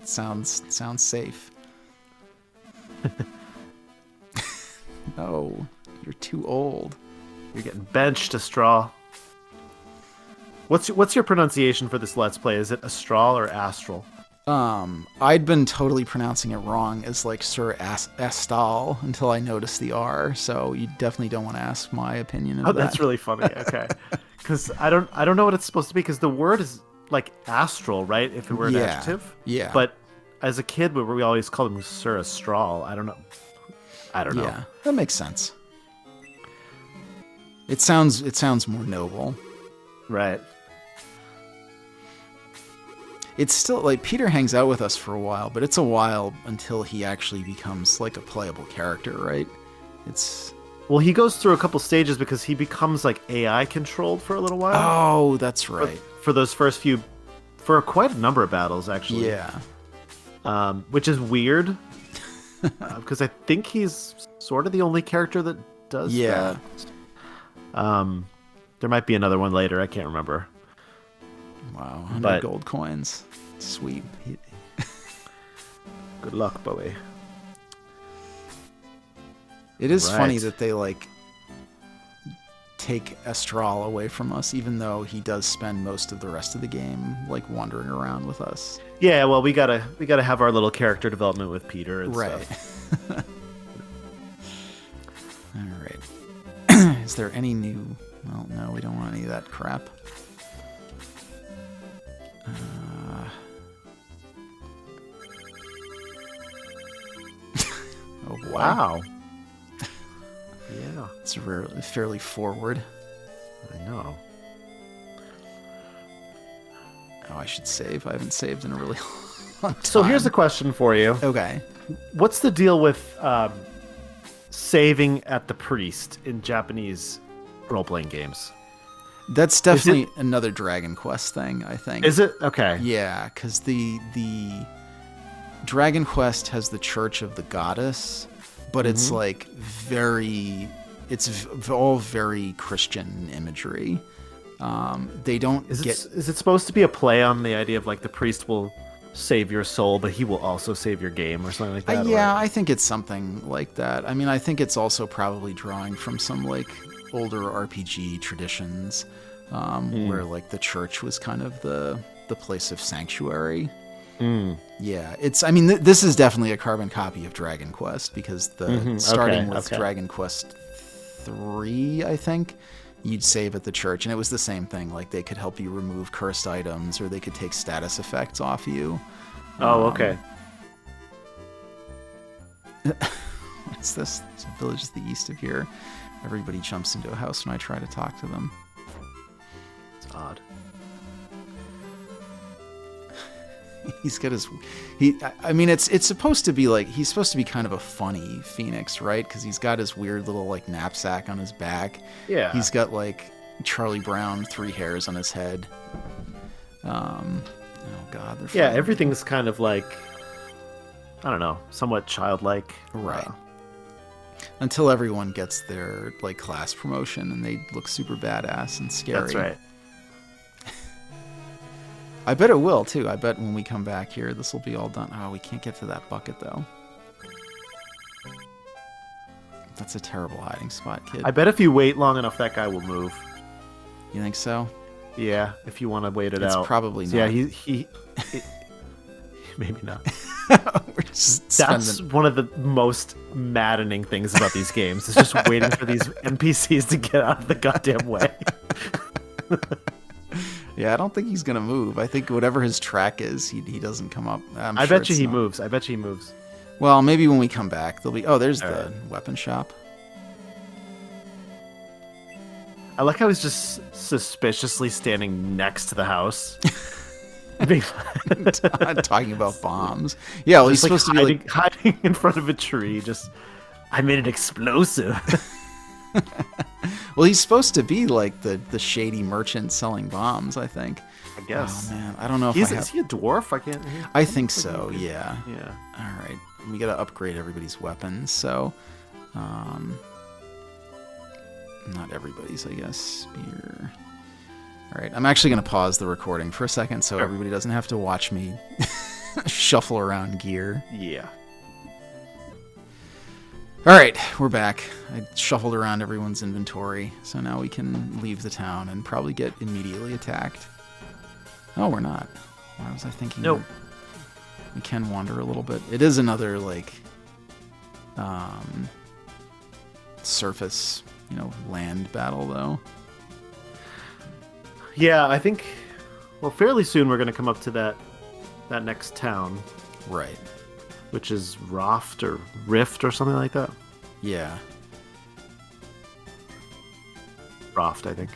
Sounds safe. No, you're too old. You're getting benched, Astral. What's your pronunciation for this Let's Play? Is it Astral or Astral? I'd been totally pronouncing it wrong as Sir Astal until I noticed the R. So you definitely don't want to ask my opinion of that. Oh, that's really funny. Okay, because I don't know what it's supposed to be because the word is astral, right? If it were an adjective. Yeah. But as a kid, we always called him Sir Astral. I don't know. Yeah, that makes sense. It sounds more noble. Right. It's still Peter hangs out with us for a while, but it's a while until he actually becomes a playable character, right? Well, he goes through a couple stages because he becomes AI controlled for a little while. Oh, that's right. For those first few, for quite a number of battles, actually. Yeah. Which is weird because I think he's sort of the only character that does that. There might be another one later. I can't remember. Wow, 100 gold coins. Sweet. Good luck, Bowie. It is funny that they take Astral away from us, even though he does spend most of the rest of the game wandering around with us. Yeah, well, we gotta have our little character development with Peter and stuff. All right. Is there any new? Well, no, we don't want any of that crap. Oh boy. Wow. Yeah. It's fairly forward. I know. Oh, I should save. I haven't saved in a really long time. So here's a question for you. Okay. What's the deal with saving at the priest in Japanese role-playing games? That's definitely another Dragon Quest thing, I think. Is it? Okay. Yeah, because the Dragon Quest has the Church of the Goddess, but it's very it's all very Christian imagery. They don't Is it supposed to be a play on the idea of like the priest will save your soul, but he will also save your game or something like that? Yeah, I think it's something like that. I mean, I think it's also probably drawing from some like older RPG traditions, where like the church was kind of the place of sanctuary. Yeah, it's. I mean, this is definitely a carbon copy of Dragon Quest because starting with Dragon Quest 3, I think, you'd save at the church, and it was the same thing. Like they could help you remove cursed items, or they could take status effects off you. Oh, okay. What's this? There's a village to the east of here. Everybody jumps into a house when I try to talk to them. It's odd. He's got his. I mean, it's supposed to be like he's supposed to be kind of a funny phoenix, right? Because he's got his weird little like knapsack on his back. Yeah. He's got like Charlie Brown 3 hairs on his head. Oh God. Yeah, everything's kind of like, I don't know, somewhat childlike. Right. Until everyone gets their like class promotion and they look super badass and scary. That's right. I bet it will too. I bet when we come back here, this will be all done. Oh, we can't get to that bucket though. That's a terrible hiding spot, kid. I bet if you wait long enough, that guy will move. You think so? Yeah, if you want to wait it out. It's probably not. Yeah, he maybe not. That's one of the most maddening things about these games. Is just waiting for these NPCs to get out of the goddamn way. Yeah, I don't think he's gonna move. I think whatever his track is, he doesn't come up. I bet you he moves. I bet you he moves. Well, maybe when we come back, there'll be. Oh, there's the weapon shop. I like how he's just suspiciously standing next to the house. Talking about bombs. Yeah, well, he's supposed to be hiding in front of a tree. Just, I made an explosive. Well, he's supposed to be like the shady merchant selling bombs, I think. I guess. Oh man, I don't know if is he a dwarf? I can't. I think so. Yeah. Yeah. All right, we gotta upgrade everybody's weapons. So, not everybody's, I guess. Spear. All right, I'm actually gonna pause the recording for a second so everybody doesn't have to watch me shuffle around gear. Yeah. All right, we're back. I shuffled around everyone's inventory, so now we can leave the town and probably get immediately attacked. Oh, we're not. Why was I thinking? Nope. We can wander a little bit. It is another, like, surface, land battle, though. Yeah, I think, well, fairly soon we're going to come up to that next town. Right. Which is Raft or Rift or something like that. Yeah. Raft, I think.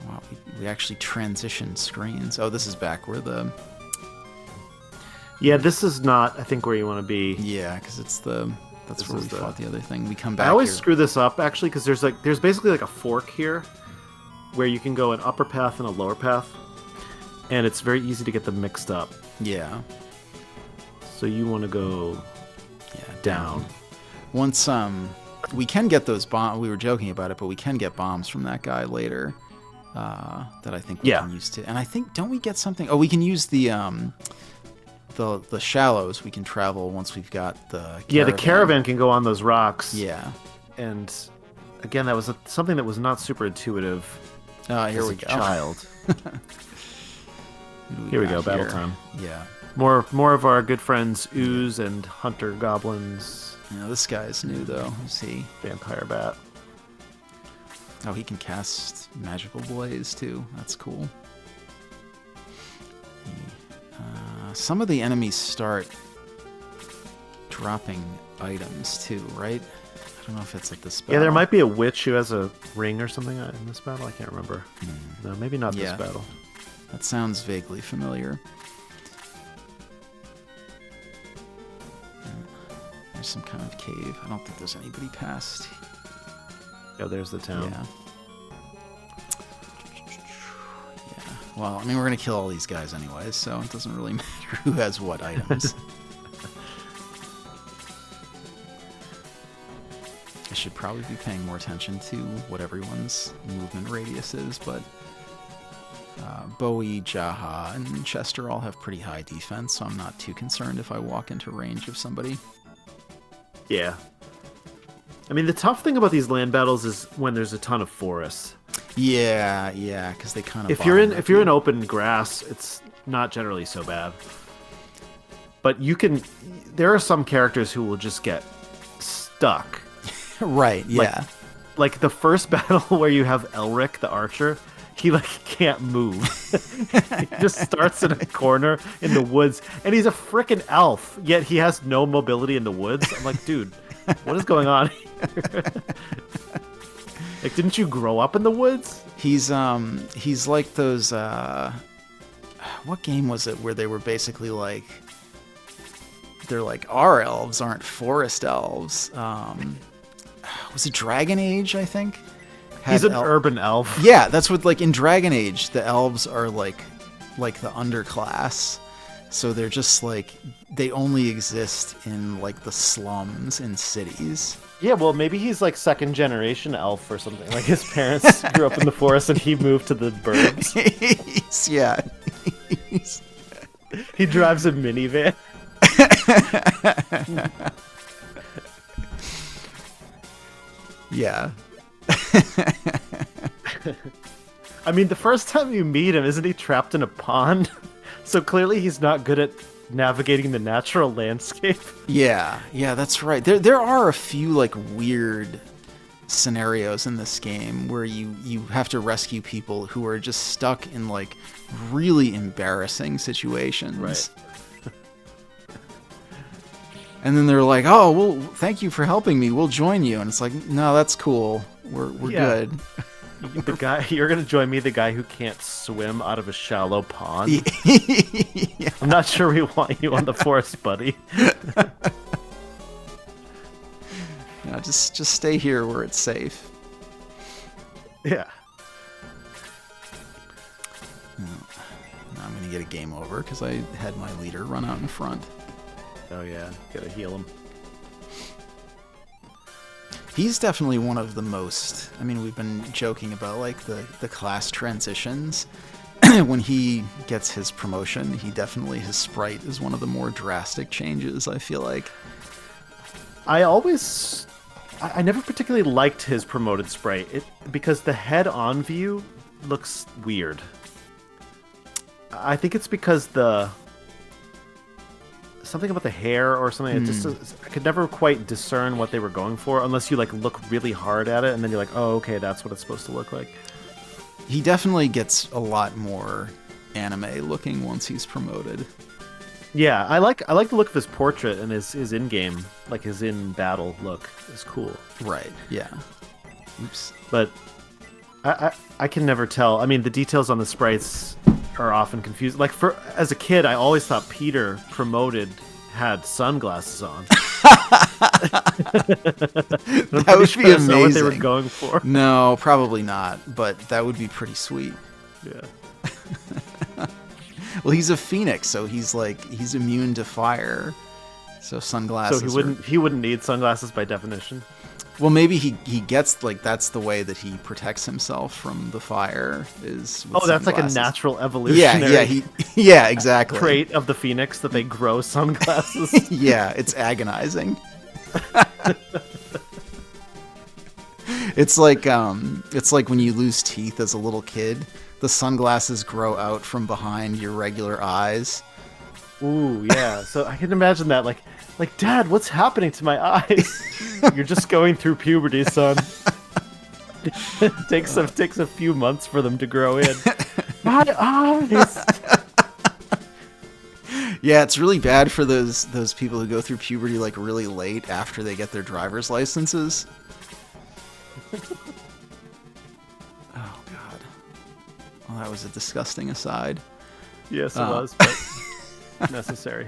Wow, we actually transitioned screens. Oh, this is back where the... Yeah, this is not, I think, where you want to be. Yeah, because that's where we fought the other thing. We come back I always here. screw this up, actually, because there's basically like a fork here where you can go an upper path and a lower path. And it's very easy to get them mixed up. Yeah. So you want to go down. Once we can get those bombs. We were joking about it, but we can get bombs from that guy later. That I think we can use to. And I think don't we get something? Oh, we can use the shallows. We can travel once we've got the caravan. Yeah, the caravan can go on those rocks. Yeah. And again, that was something that was not super intuitive. Here we go. Child. Here we go. Battle time. Yeah. More of our good friends Ooze and Hunter Goblins. Yeah, this guy's new though. Is he? Vampire Bat. Oh, he can cast Magical Blaze too. That's cool. Some of the enemies start dropping items too, right? I don't know if it's at this battle. Yeah, there might be a witch who has a ring or something in this battle. I can't remember. No, maybe not this battle. That sounds vaguely familiar. There's some kind of cave. I don't think there's anybody past. Oh, there's the town. Yeah. Well, I mean, we're going to kill all these guys anyways, so it doesn't really matter who has what items. I should probably be paying more attention to what everyone's movement radius is, but Bowie, Jaha, and Chester all have pretty high defense, so I'm not too concerned if I walk into range of somebody. Yeah. I mean, the tough thing about these land battles is when there's a ton of forests. Yeah, because they kind of. If you're in open grass, it's not generally so bad. But you can. There are some characters who will just get stuck. Right. Yeah. Like the first battle where you have Elric the archer, he like can't move. He just starts in a corner in the woods, and he's a frickin' elf. Yet he has no mobility in the woods. I'm like, dude, what is going on here? Like, didn't you grow up in the woods? He's like those. What game was it where they were basically like? They're like, our elves aren't forest elves. Was it Dragon Age? I think. He's an urban elf. Yeah, that's what, like, in Dragon Age, the elves are like the underclass. So they're just like, they only exist in like the slums in cities. Yeah, well, maybe he's like second generation elf or something. Like his parents grew up in the forest and he moved to the burbs. He drives a minivan. Yeah. I mean, the first time you meet him, isn't he trapped in a pond? So clearly he's not good at navigating the natural landscape. Yeah, that's right. There are a few like weird scenarios in this game where you have to rescue people who are just stuck in like really embarrassing situations. Right. And then they're like, "Oh, well, thank you for helping me. We'll join you." And it's like, "No, that's cool. We're good." The guy you're gonna join me, the guy who can't swim out of a shallow pond. Yeah. I'm not sure we want you on the forest, buddy. No, just stay here where it's safe. Yeah. Now I'm gonna get a game over because I had my leader run out in front. Oh yeah, gotta heal him. He's definitely one of the most. I mean, we've been joking about like the class transitions. When he gets his promotion, his sprite is one of the more drastic changes, I feel like. I never particularly liked his promoted sprite because the head-on view looks weird. I think it's because something about the hair or something. I could never quite discern what they were going for unless you like look really hard at it and then you're like, oh, okay, that's what it's supposed to look like. He definitely gets a lot more anime looking once he's promoted. Yeah, I like the look of his portrait and his in-game, like his in-battle look is cool. Right, yeah. Oops. But I can never tell. I mean, the details on the sprites are often confused. Like as a kid, I always thought Peter promoted had sunglasses on. That would be amazing. Not what they were going for. No, probably not. But that would be pretty sweet. Yeah. Well, he's a phoenix, so he's immune to fire. So sunglasses. So he wouldn't need sunglasses by definition. Well, maybe he gets like that's the way that he protects himself from the fire is. With that's like a sunglasses. natural evolutionary. Yeah, exactly. Trait of the phoenix that they grow sunglasses. Yeah, it's agonizing. It's like when you lose teeth as a little kid, the sunglasses grow out from behind your regular eyes. Ooh, yeah. So I can imagine that, like, Dad, what's happening to my eyes? You're just going through puberty, son. It takes a few months for them to grow in. My eyes. Yeah, it's really bad for those people who go through puberty like really late after they get their driver's licenses. Oh God. Well, that was a disgusting aside. Yes, it was, but necessary.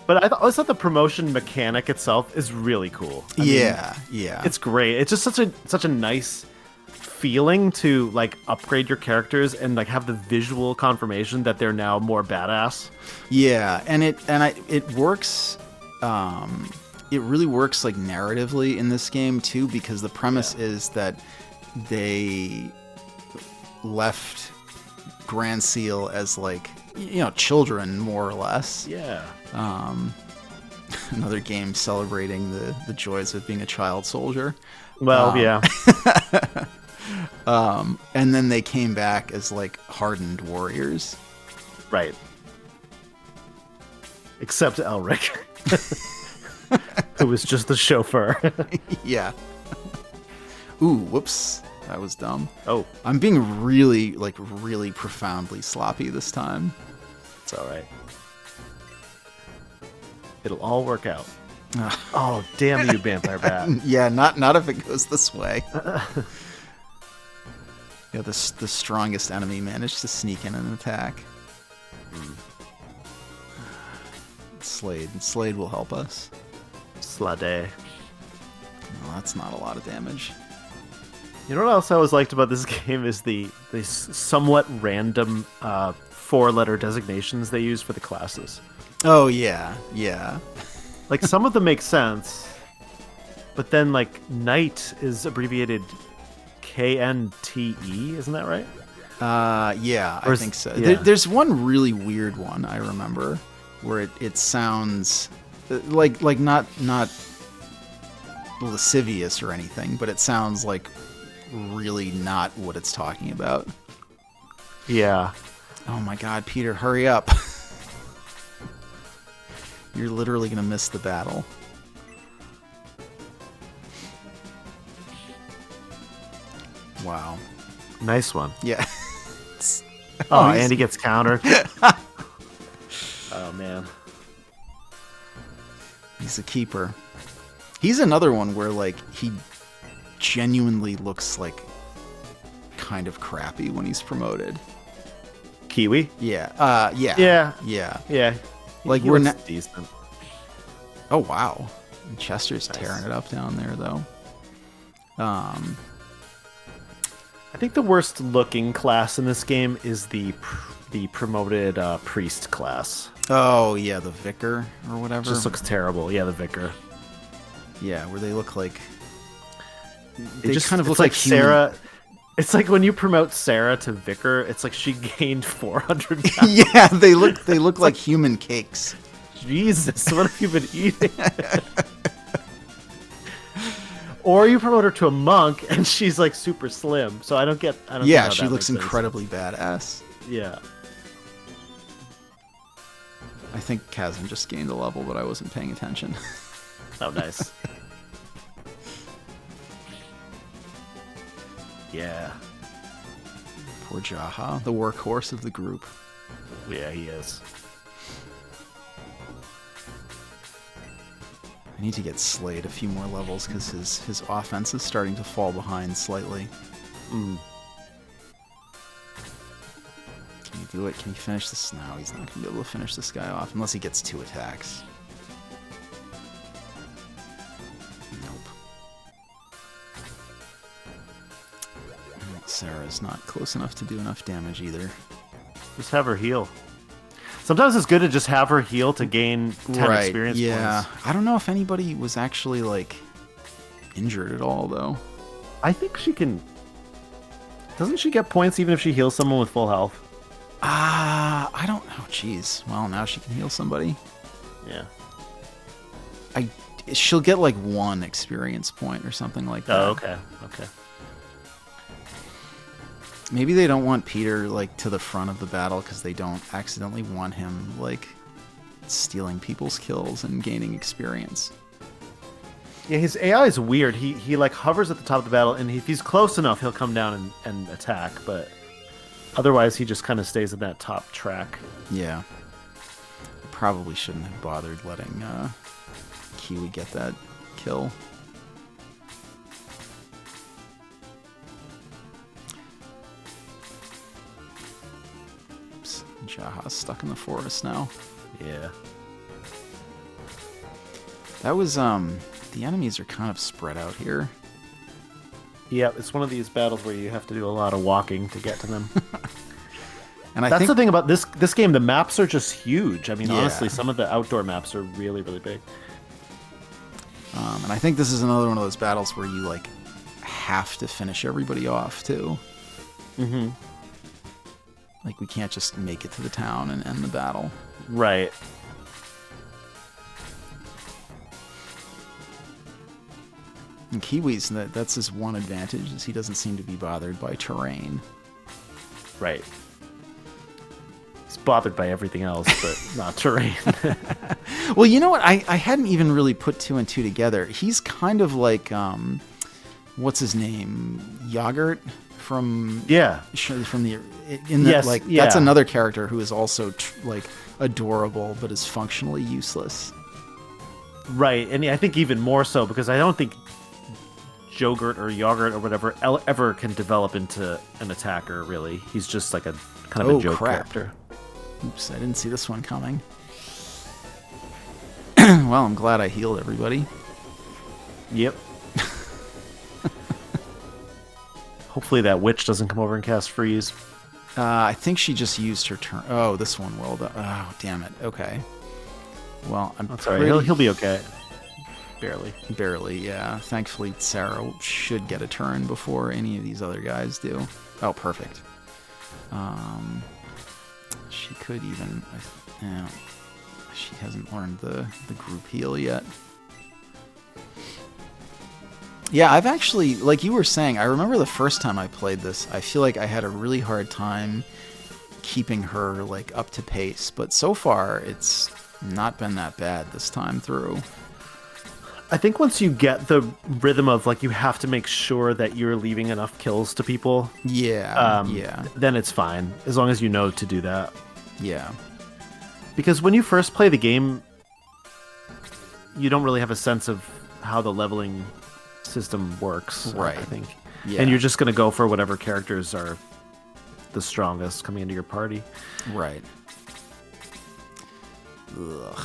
But I always thought the promotion mechanic itself is really cool. I mean, it's great. It's just such a nice feeling to like upgrade your characters and like have the visual confirmation that they're now more badass. Yeah, and it works. it really works like narratively in this game too, because the premise is that they left Grand Seal as like, children more or less. Yeah. Another game celebrating the joys of being a child soldier. Well, yeah. And then they came back as like hardened warriors. Right. Except Elric, who was just the chauffeur. Yeah. Ooh, whoops. That was dumb. Oh. I'm being really profoundly sloppy this time. It's all right. It'll all work out. Oh, damn you, vampire bat. Yeah, not if it goes this way. Yeah, the strongest enemy managed to sneak in an attack. Slade will help us. Slade. No, that's not a lot of damage. You know what else I always liked about this game is the somewhat random 4-letter designations they use for the classes. Oh, yeah, yeah. Like, some of them make sense, but then, like, knight is abbreviated KNTE, isn't that right? Yeah, I think so. Yeah. There's one really weird one I remember where it sounds like not lascivious or anything, but it sounds like really not what it's talking about. Yeah. Oh my god, Peter, hurry up. You're literally going to miss the battle. Wow. Nice one. Yeah. Oh, and he gets countered. Oh, man. He's a keeper. He's another one where, like, he genuinely looks, like, kind of crappy when he's promoted. Kiwi? Yeah. Yeah. Yeah. Yeah. Like, he we're looks not... decent. Oh, wow. And Chester's Nice. tearing it up down there, though. I think the worst looking class in this game is the promoted priest class. Oh, yeah, the vicar or whatever. Just looks terrible. Yeah, the vicar. Yeah, where they look like... They just kind of look it's like human- Sarah. It's like when you promote Sarah to vicar, it's like she gained 400 pounds. Yeah, they look like human cakes. Jesus, what have you been eating? Or you promote her to a monk and she's like super slim. So I don't get. Yeah, she looks incredibly badass. Yeah. I think Kazan just gained a level, but I wasn't paying attention. Oh, nice. Yeah. Poor Jaha, the workhorse of the group. Yeah, he is. I need to get Slade a few more levels because his offense is starting to fall behind slightly. Mm. Can you do it? Can he finish this? No, he's not going to be able to finish this guy off unless he gets 2 attacks. Nope. Sarah's not close enough to do enough damage either. Just have her heal. Sometimes it's good to just have her heal to gain 10 experience yeah. points. I don't know if anybody was actually, like, injured at all, though. I think she can... Doesn't she get points even if she heals someone with full health? I don't know. Jeez. Well, now she can heal somebody. Yeah. She'll get, like, 1 experience point or something like that. Oh, okay. Okay. Maybe they don't want Peter, like, to the front of the battle because they don't accidentally want him, like, stealing people's kills and gaining experience. Yeah, his AI is weird. He like hovers at the top of the battle, and if he's close enough, he'll come down and attack, but otherwise he just kind of stays in that top track. Yeah. Probably shouldn't have bothered letting Kiwi get that kill. Oops. Jaha's stuck in the forest now. Yeah. That was, the enemies are kind of spread out here. Yeah, it's one of these battles where you have to do a lot of walking to get to them. And That's the thing about this game. The maps are just huge. I mean, Yeah. honestly, some of the outdoor maps are really, really big. And I think this is another one of those battles where you like have to finish everybody off too. Mm-hmm. Like we can't just make it to the town and end the battle. Right. And Kiwi's, that's his one advantage, is he doesn't seem to be bothered by terrain. Right. He's bothered by everything else, but not terrain. Well, you know what? I hadn't even really put two and two together. He's kind of like, what's his name? Yogurt from from the in the, yes, like yeah. That's another character who is also like adorable, but is functionally useless. Right, and I think even more so because I don't think Jogurt or Yogurt or whatever ever can develop into an attacker. Really, he's just like a kind of a joke character. Oops, I didn't see this one coming. Well, I'm glad I healed everybody. Yep. Hopefully that witch doesn't come over and cast freeze. I think she just used her turn. Oh, this one will. Oh, damn it. Okay. Well, I'm sorry. He'll be okay. Barely, yeah. Thankfully, Sarah should get a turn before any of these other guys do. Oh, perfect. She could even... she hasn't learned the group heal yet. Yeah, I've actually, like you were saying, I remember the first time I played this, I feel like I had a really hard time keeping her like up to pace, but so far it's not been that bad this time through. I think once you get the rhythm of like you have to make sure that you're leaving enough kills to people, then it's fine as long as you know to do that. Yeah. Because when you first play the game, you don't really have a sense of how the leveling system works, right? I think, yeah. And you're just gonna go for whatever characters are the strongest coming into your party, right? Ugh,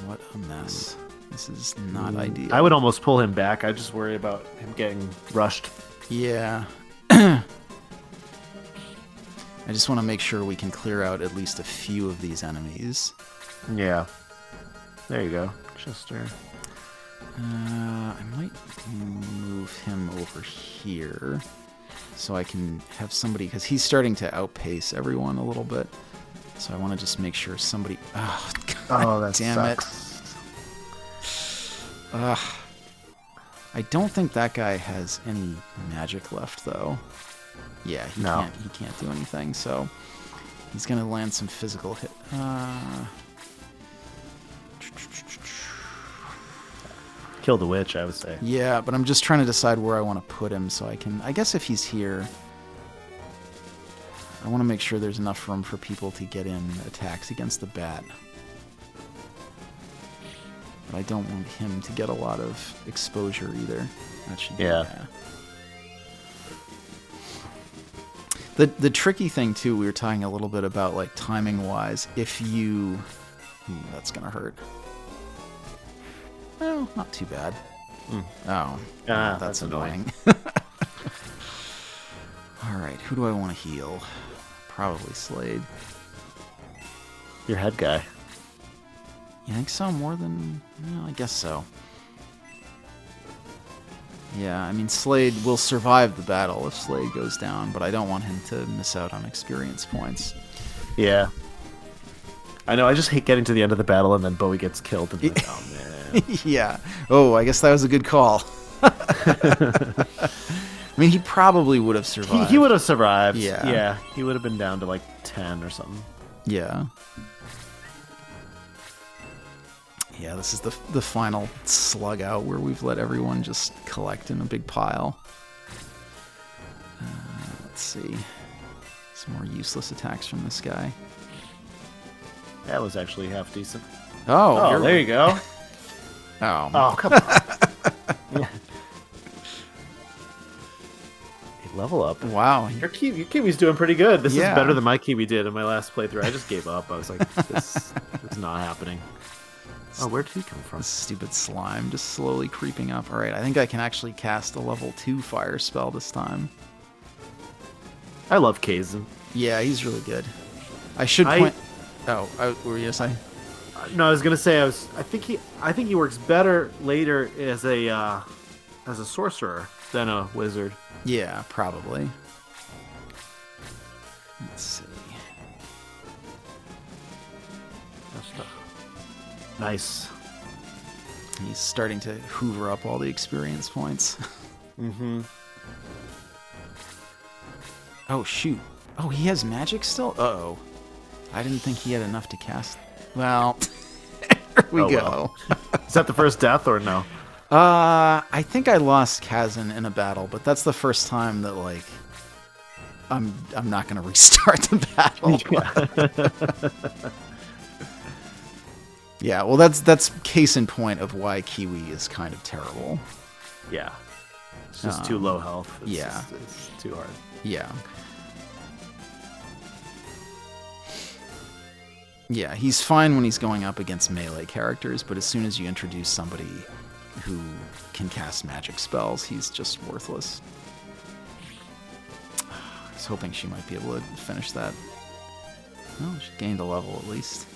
what a mess! This is not ideal. I would almost pull him back. I just worry about him getting rushed. Yeah. I just want to make sure we can clear out at least a few of these enemies. Yeah. There you go, Chester. I might move him over here so I can have somebody, because he's starting to outpace everyone a little bit. So I want to just make sure somebody... Oh, God that damn sucks. it. I don't think that guy has any magic left, though. Yeah, he can't do anything, so he's going to land some physical hit. Kill the witch, I would say. Yeah, but I'm just trying to decide where I want to put him so I can... I guess if he's here, I want to make sure there's enough room for people to get in attacks against the bat. But I don't want him to get a lot of exposure either. That should be... Yeah. The tricky thing, too, we were talking a little bit about, like, timing-wise, if you... that's going to hurt. Well, not too bad. Oh, that's annoying. Alright, who do I want to heal? Probably Slade. Your head guy. You think so? More than... Well, I guess so. Yeah, I mean, Slade will survive the battle if Slade goes down, but I don't want him to miss out on experience points. Yeah. I know, I just hate getting to the end of the battle and then Bowie gets killed and like, oh man. Yeah. Oh, I guess that was a good call. I mean, he probably would have survived. He would have survived. Yeah. Yeah, he would have been down to like 10 or something. Yeah. Yeah, this is the final slug out where we've let everyone just collect in a big pile. Let's see. Some more useless attacks from this guy. That was actually half decent. Oh, there you go. Oh, come on. Yeah. Level up. Wow. Your Kiwi's doing pretty good. This is Yeah. better than my Kiwi did in my last playthrough. I just gave up. I was like, this is not happening. Oh, where did he come from? This stupid slime just slowly creeping up. Alright, I think I can actually cast a level 2 fire spell this time. I love Kaizen. Yeah, he's really good. I should point... Oh, what were you going to say? No, I was gonna say I think he works better later as a sorcerer than a wizard. Yeah, probably. Let's see. Nice. He's starting to hoover up all the experience points. Mm-hmm. Oh, shoot. Oh, he has magic still? Uh-oh. I didn't think he had enough to cast. Well, there we go. Well. Is that the first death or no? I think I lost Kazan in a battle, but that's the first time that, like, I'm not going to restart the battle. Yeah, well, that's case in point of why Kiwi is kind of terrible. Yeah. It's just too low health. It's too hard. Yeah. Yeah, he's fine when he's going up against melee characters, but as soon as you introduce somebody who can cast magic spells, he's just worthless. I was hoping she might be able to finish that. Well, she gained a level at least.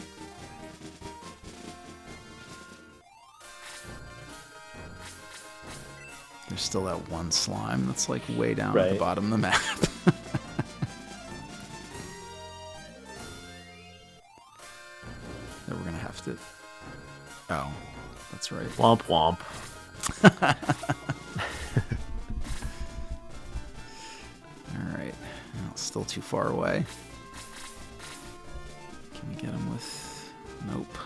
There's still that one slime that's like way down at the bottom of the map. That we're gonna have to... Oh, that's right. Womp womp. Alright. Well, it's still too far away. Can we get him with... Nope.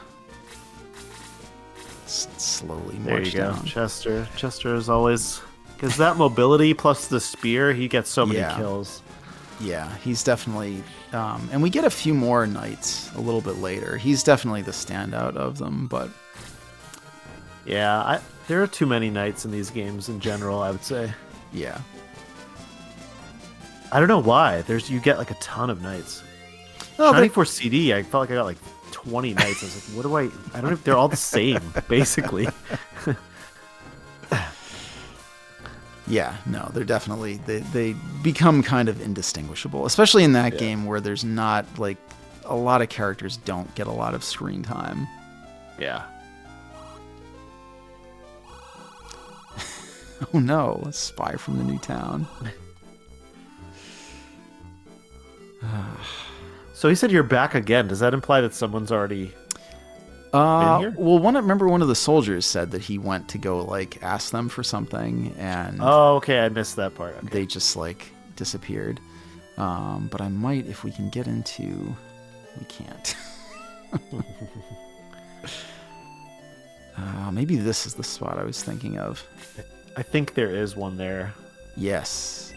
Slowly there march you go. down. Chester is always... Because that mobility plus the spear, he gets so many kills. Yeah, he's definitely... and we get a few more knights a little bit later. He's definitely the standout of them, but... Yeah, there are too many knights in these games in general, I would say. Yeah. I don't know why. You get like a ton of knights. Oh, Shining Force CD, I felt like I got like 20 knights. I was like, what do I don't know if they're all the same, basically. Yeah, no, they're definitely... They become kind of indistinguishable, especially in that game where there's not, like... A lot of characters don't get a lot of screen time. Yeah. Oh no, a spy from the new town. So he said you're back again. Does that imply that someone's already been here? Well, remember one of the soldiers said that he went to go, like, ask them for something, and... Oh, okay, I missed that part. Okay. They just, like, disappeared. But I might, if we can get into... We can't. Maybe this is the spot I was thinking of. I think there is one there. Yes.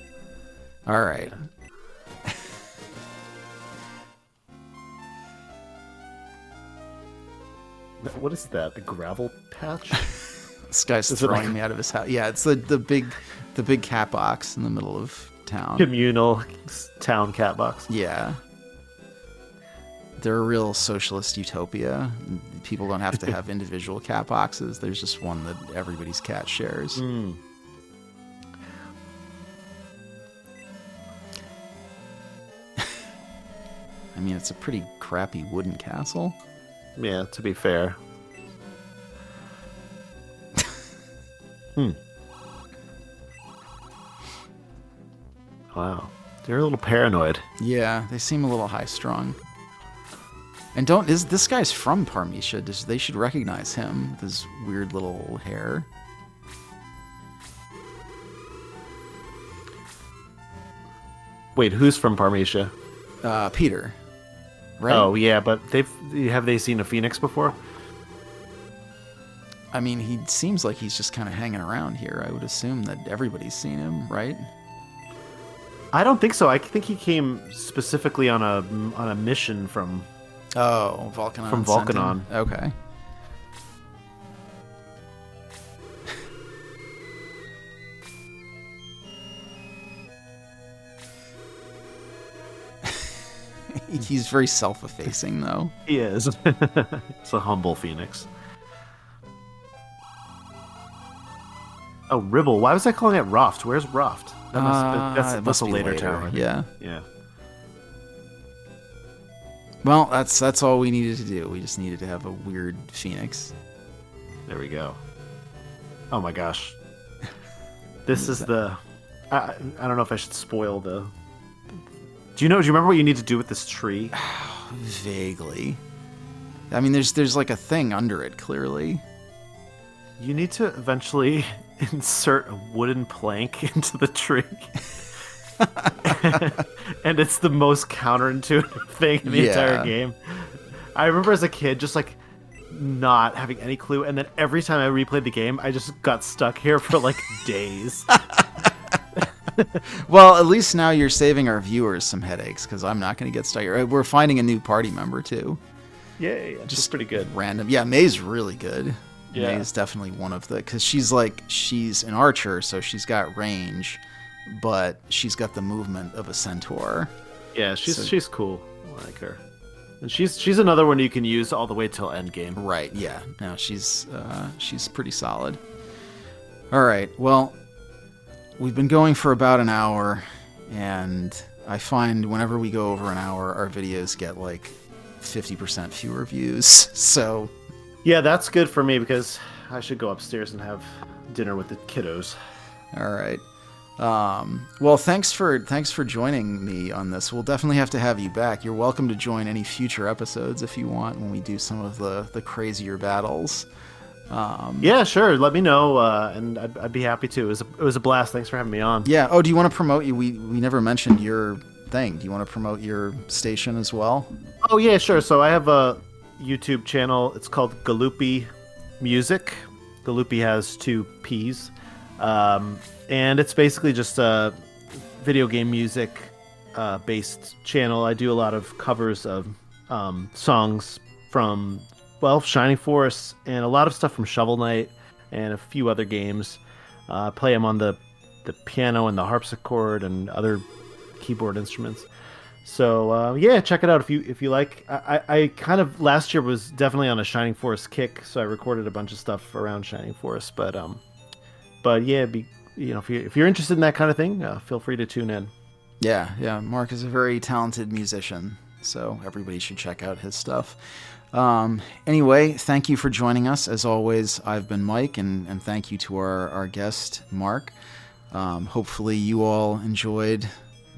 All right. What is that? The gravel patch? This guy's throwing me out of his house. Yeah, it's the big cat box in the middle of town. Communal town cat box. Yeah. They're a real socialist utopia. People don't have to have individual cat boxes. There's just one that everybody's cat shares. Mm. I mean, it's a pretty crappy wooden castle. Yeah, to be fair. Wow. They're a little paranoid. Yeah, they seem a little high-strung. And this guy's from Parmesia. They should recognize him with his weird little hair. Wait, who's from Parmesia? Peter. Right? Oh, yeah, but have they seen a phoenix before? I mean, he seems like he's just kind of hanging around here. I would assume that everybody's seen him, right? I don't think so. I think he came specifically on a mission from... Oh, Volcanon. From Volcanon. Okay. He's very self-effacing, though. He is. It's a humble phoenix. Oh, Ribble. Why was I calling it Roft? Where's Roft? That's a later tower. Yeah. Yeah. Well, that's all we needed to do. We just needed to have a weird phoenix. There we go. Oh my gosh. This is the... I don't know if I should spoil the... Do you remember what you need to do with this tree? Vaguely. I mean, there's like a thing under it, clearly. You need to eventually insert a wooden plank into the tree. And it's the most counterintuitive thing in the entire game. I remember as a kid just like not having any clue, and then every time I replayed the game, I just got stuck here for like days. Well, at least now you're saving our viewers some headaches, because I'm not going to get stuck here. We're finding a new party member, too. Yeah, just pretty good. Random. Yeah, May's really good. Yeah. May's definitely one of the... Because she's an archer, so she's got range, but she's got the movement of a centaur. Yeah, she's cool. I like her. And she's another one you can use all the way till endgame. Right, yeah. No, she's pretty solid. All right, well... We've been going for about an hour, and I find whenever we go over an hour, our videos get like 50% fewer views. So, yeah, that's good for me because I should go upstairs and have dinner with the kiddos. All right. Well, thanks for joining me on this. We'll definitely have to have you back. You're welcome to join any future episodes if you want when we do some of the crazier battles. Yeah, sure. Let me know, and I'd be happy to. It was a blast. Thanks for having me on. Yeah. Oh, do you want to promote you? We never mentioned your thing. Do you want to promote your station as well? Oh yeah, sure. So I have a YouTube channel. It's called Galoopy Music. Galoopy has 2 P's, and it's basically just a video game music based channel. I do a lot of covers of songs from Shining Force, and a lot of stuff from Shovel Knight, and a few other games. Play them on the piano and the harpsichord and other keyboard instruments. So yeah, check it out if you like. I kind of last year was definitely on a Shining Force kick, so I recorded a bunch of stuff around Shining Force. But yeah, if you're interested in that kind of thing, feel free to tune in. Yeah. Mark is a very talented musician, so everybody should check out his stuff. Anyway, thank you for joining us. As always, I've been Mike, and thank you to our guest, Mark. Hopefully you all enjoyed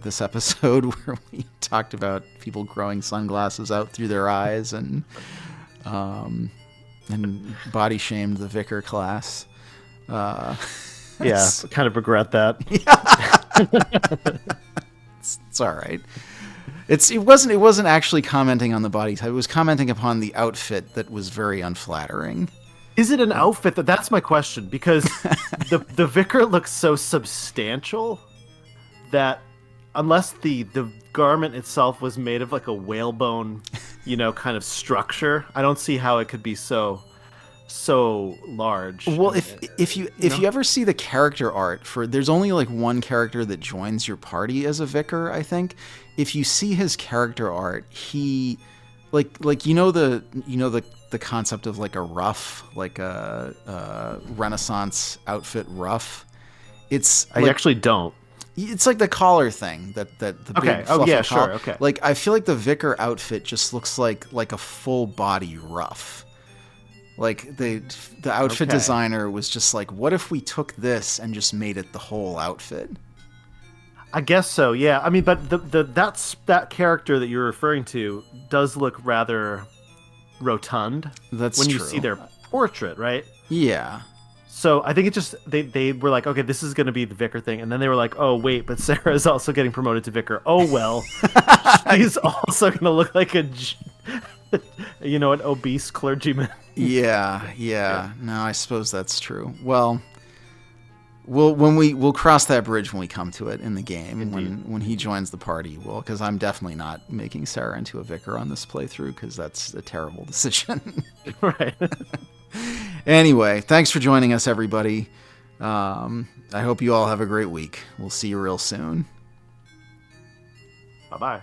this episode where we talked about people growing sunglasses out through their eyes and body shamed the vicar class. Yeah, kind of regret that. It's all right. It wasn't actually commenting on the body type. It was commenting upon the outfit that was very unflattering. Is it an outfit? That's my question, because the vicar looks so substantial that unless the garment itself was made of like a whalebone, kind of structure, I don't see how it could be so large. Well, if you ever see the character art there's only like one character that joins your party as a vicar, I think. If you see his character art, he like the concept of like a ruff, like a Renaissance outfit ruff. I actually don't. It's like the collar thing that the big fluffy collar. Okay. Like I feel like the vicar outfit just looks like a full body ruff. Like the outfit designer was just like, what if we took this and just made it the whole outfit? I guess so, yeah. I mean, but that character that you're referring to does look rather rotund. That's when true. You see their portrait, right? Yeah. So I think it just they were like, okay, this is going to be the vicar thing, and then they were like, oh wait, but Sarah is also getting promoted to vicar. Oh well, she's also going to look like an obese clergyman. Yeah. No, I suppose that's true. Well, we'll cross that bridge when we come to it in the game. Indeed. When he joins the party. Well, because I'm definitely not making Sarah into a vicar on this playthrough, because that's a terrible decision. Right. Anyway, thanks for joining us, everybody. I hope you all have a great week. We'll see you real soon. Bye-bye.